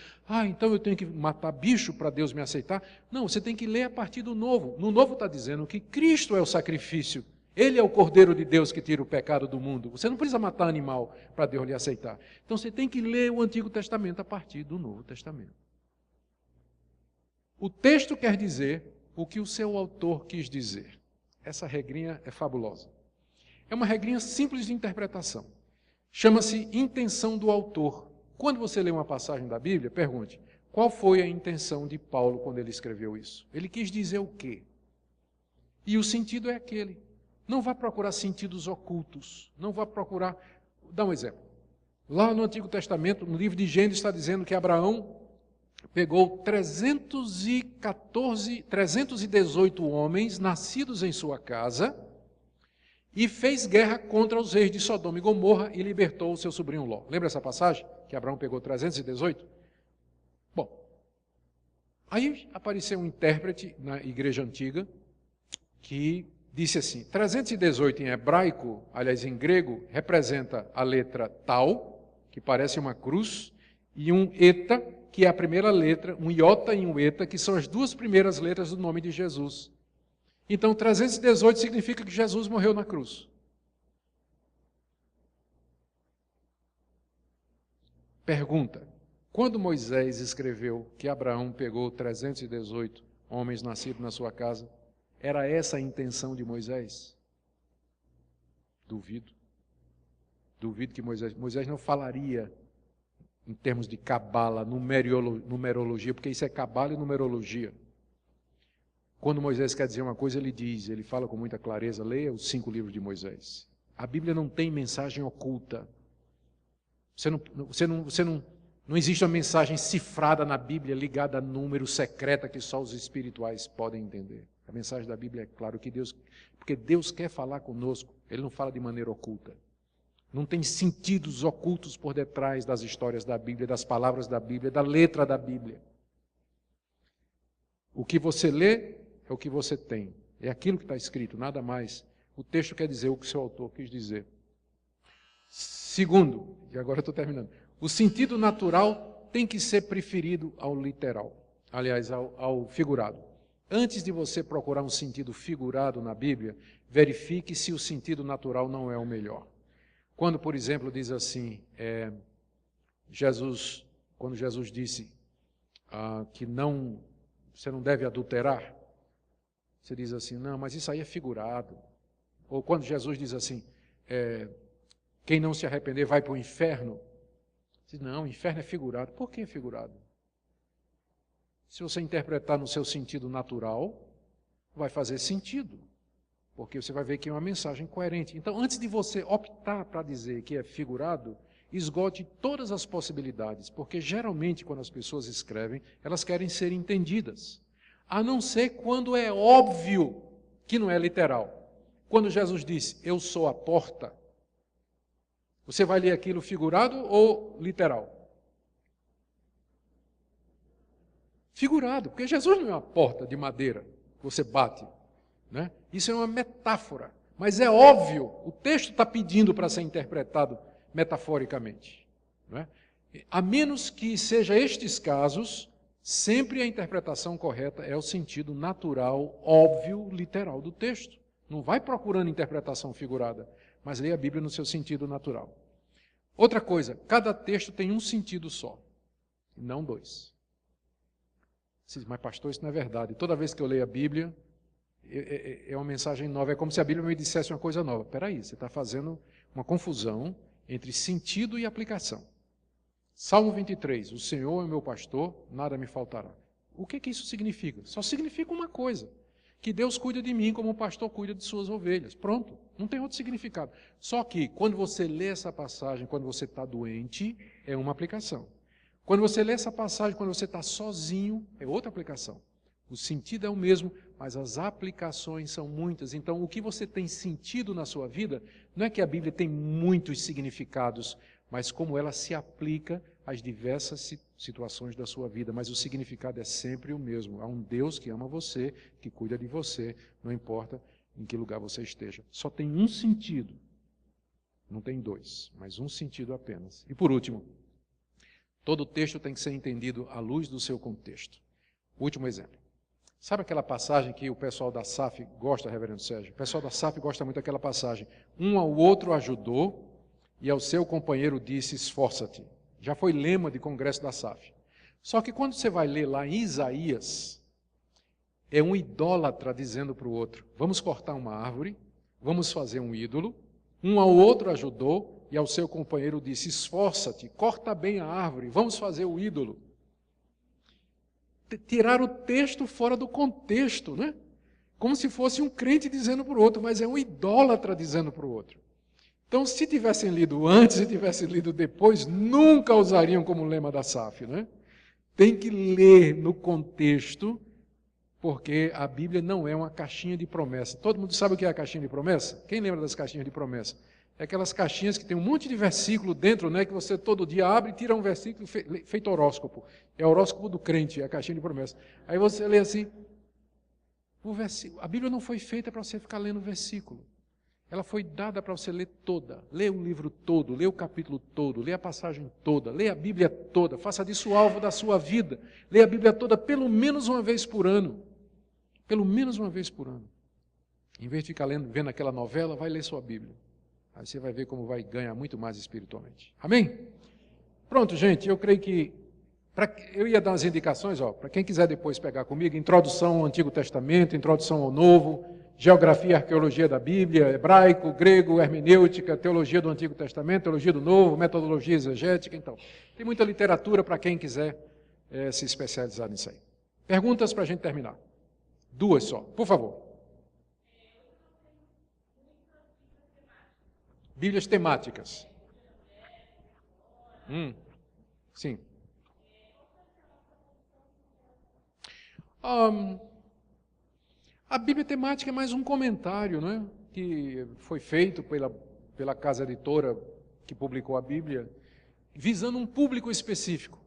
então eu tenho que matar bicho para Deus me aceitar. Não, você tem que ler a partir do Novo. No Novo está dizendo que Cristo é o sacrifício. Ele é o Cordeiro de Deus que tira o pecado do mundo. Você não precisa matar animal para Deus lhe aceitar. Então você tem que ler o Antigo Testamento a partir do Novo Testamento. O texto quer dizer o que o seu autor quis dizer. Essa regrinha é fabulosa. É uma regrinha simples de interpretação. Chama-se intenção do autor. Quando você lê uma passagem da Bíblia, pergunte, qual foi a intenção de Paulo quando ele escreveu isso? Ele quis dizer o quê? E o sentido é aquele. Não vá procurar sentidos ocultos. Não vá procurar... Dá um exemplo. Lá no Antigo Testamento, no livro de Gênesis, está dizendo que Abraão pegou 318 homens nascidos em sua casa e fez guerra contra os reis de Sodoma e Gomorra e libertou o seu sobrinho Ló. Lembra essa passagem? Que Abraão pegou 318? Bom, aí apareceu um intérprete na igreja antiga que disse assim, 318 em hebraico, aliás em grego, representa a letra tal, que parece uma cruz, e um eta, que é a primeira letra, um iota e um eta, que são as duas primeiras letras do nome de Jesus. Então 318 significa que Jesus morreu na cruz. Pergunta, quando Moisés escreveu que Abraão pegou 318 homens nascidos na sua casa, era essa a intenção de Moisés? Duvido. Duvido que Moisés não falaria em termos de cabala, numerologia, porque isso é cabala e numerologia. Quando Moisés quer dizer uma coisa, ele fala com muita clareza, leia os 5 livros de Moisés. A Bíblia não tem mensagem oculta. Não existe uma mensagem cifrada na Bíblia, ligada a número secreta que só os espirituais podem entender. A mensagem da Bíblia é claro que porque Deus quer falar conosco, Ele não fala de maneira oculta. Não tem sentidos ocultos por detrás das histórias da Bíblia, das palavras da Bíblia, da letra da Bíblia. O que você lê é o que você tem. É aquilo que está escrito, nada mais. O texto quer dizer o que o seu autor quis dizer. Segundo, e agora eu estou terminando, o sentido natural tem que ser preferido ao literal, aliás, ao figurado. Antes de você procurar um sentido figurado na Bíblia, verifique se o sentido natural não é o melhor. Quando, por exemplo, diz assim, quando Jesus disse que você não deve adulterar, você diz assim, não, mas isso aí é figurado. Ou quando Jesus diz assim, quem não se arrepender vai para o inferno, você diz, não, o inferno é figurado. Por que é figurado? Se você interpretar no seu sentido natural, vai fazer sentido, porque você vai ver que é uma mensagem coerente. Então, antes de você optar para dizer que é figurado, esgote todas as possibilidades, porque geralmente quando as pessoas escrevem, elas querem ser entendidas, a não ser quando é óbvio que não é literal. Quando Jesus disse, eu sou a porta, você vai ler aquilo figurado ou literal? Figurado, porque Jesus não é uma porta de madeira que você bate, né? Isso é uma metáfora, mas é óbvio, o texto está pedindo para ser interpretado metaforicamente, né? A menos que seja estes casos, sempre a interpretação correta é o sentido natural, óbvio, literal do texto. Não vai procurando interpretação figurada, mas leia a Bíblia no seu sentido natural. Outra coisa, cada texto tem um sentido só, e não dois. Mas pastor, isso não é verdade. Toda vez que eu leio a Bíblia, é uma mensagem nova. É como se a Bíblia me dissesse uma coisa nova. Espera aí, você está fazendo uma confusão entre sentido e aplicação. Salmo 23, o Senhor é meu pastor, nada me faltará. O que isso significa? Só significa uma coisa, que Deus cuida de mim como o pastor cuida de suas ovelhas. Pronto, não tem outro significado. Só que, quando você lê essa passagem, quando você está doente, é uma aplicação. Quando você lê essa passagem, quando você está sozinho, é outra aplicação. O sentido é o mesmo, mas as aplicações são muitas. Então, o que você tem sentido na sua vida, não é que a Bíblia tem muitos significados, mas como ela se aplica às diversas situações da sua vida. Mas o significado é sempre o mesmo. Há um Deus que ama você, que cuida de você, não importa em que lugar você esteja. Só tem um sentido. Não tem dois, mas um sentido apenas. E por último, todo texto tem que ser entendido à luz do seu contexto. Último exemplo. Sabe aquela passagem que o pessoal da SAF gosta, reverendo Sérgio? O pessoal da SAF gosta muito daquela passagem. Um ao outro ajudou e ao seu companheiro disse, esforça-te. Já foi lema de congresso da SAF. Só que quando você vai ler lá em Isaías, é um idólatra dizendo para o outro, vamos cortar uma árvore, vamos fazer um ídolo. Um ao outro ajudou e ao seu companheiro disse, esforça-te, corta bem a árvore, vamos fazer o ídolo. Tirar o texto fora do contexto, né? Como se fosse um crente dizendo para o outro, mas é um idólatra dizendo para o outro. Então, se tivessem lido antes e tivessem lido depois, nunca usariam como lema da SAF, né? Tem que ler no contexto, porque a Bíblia não é uma caixinha de promessa. Todo mundo sabe o que é a caixinha de promessa? Quem lembra das caixinhas de promessa? É aquelas caixinhas que tem um monte de versículo dentro, né, que você todo dia abre e tira um versículo feito horóscopo. É o horóscopo do crente, é a caixinha de promessa. Aí você lê assim, o versículo. A Bíblia não foi feita para você ficar lendo o versículo. Ela foi dada para você ler toda. Lê o livro todo, lê o capítulo todo, lê a passagem toda, lê a Bíblia toda, faça disso o alvo da sua vida. Lê a Bíblia toda pelo menos uma vez por ano. Pelo menos uma vez por ano. Em vez de ficar vendo aquela novela, vai ler sua Bíblia. Aí você vai ver como vai ganhar muito mais espiritualmente. Amém? Pronto, gente, eu creio que... eu ia dar umas indicações, para quem quiser depois pegar comigo, introdução ao Antigo Testamento, introdução ao Novo, geografia e arqueologia da Bíblia, hebraico, grego, hermenêutica, teologia do Antigo Testamento, teologia do Novo, metodologia exegética, então. Tem muita literatura para quem quiser se especializar nisso aí. Perguntas para a gente terminar. 2 só, por favor. Bíblias temáticas. Sim. A Bíblia temática é mais um comentário, né, que foi feito pela casa editora que publicou a Bíblia, visando um público específico.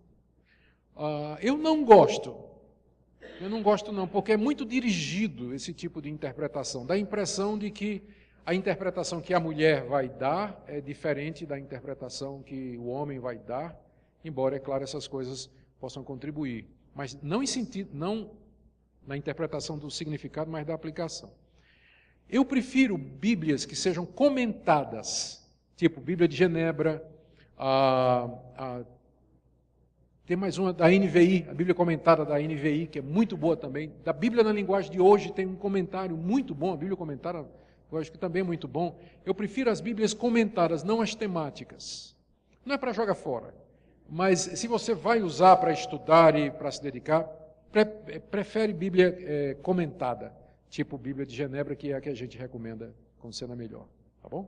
Eu não gosto não, porque é muito dirigido esse tipo de interpretação. Dá a impressão de que a interpretação que a mulher vai dar é diferente da interpretação que o homem vai dar, embora, é claro, essas coisas possam contribuir. Mas não em sentido, não na interpretação do significado, mas da aplicação. Eu prefiro Bíblias que sejam comentadas, tipo Bíblia de Genebra, tem mais uma da NVI, a Bíblia comentada da NVI, que é muito boa também. Da Bíblia na linguagem de hoje tem um comentário muito bom, a Bíblia comentada, eu acho que também é muito bom. Eu prefiro as Bíblias comentadas, não as temáticas. Não é para jogar fora, mas se você vai usar para estudar e para se dedicar, prefere Bíblia comentada, tipo Bíblia de Genebra, que é a que a gente recomenda como sendo a melhor. Tá bom?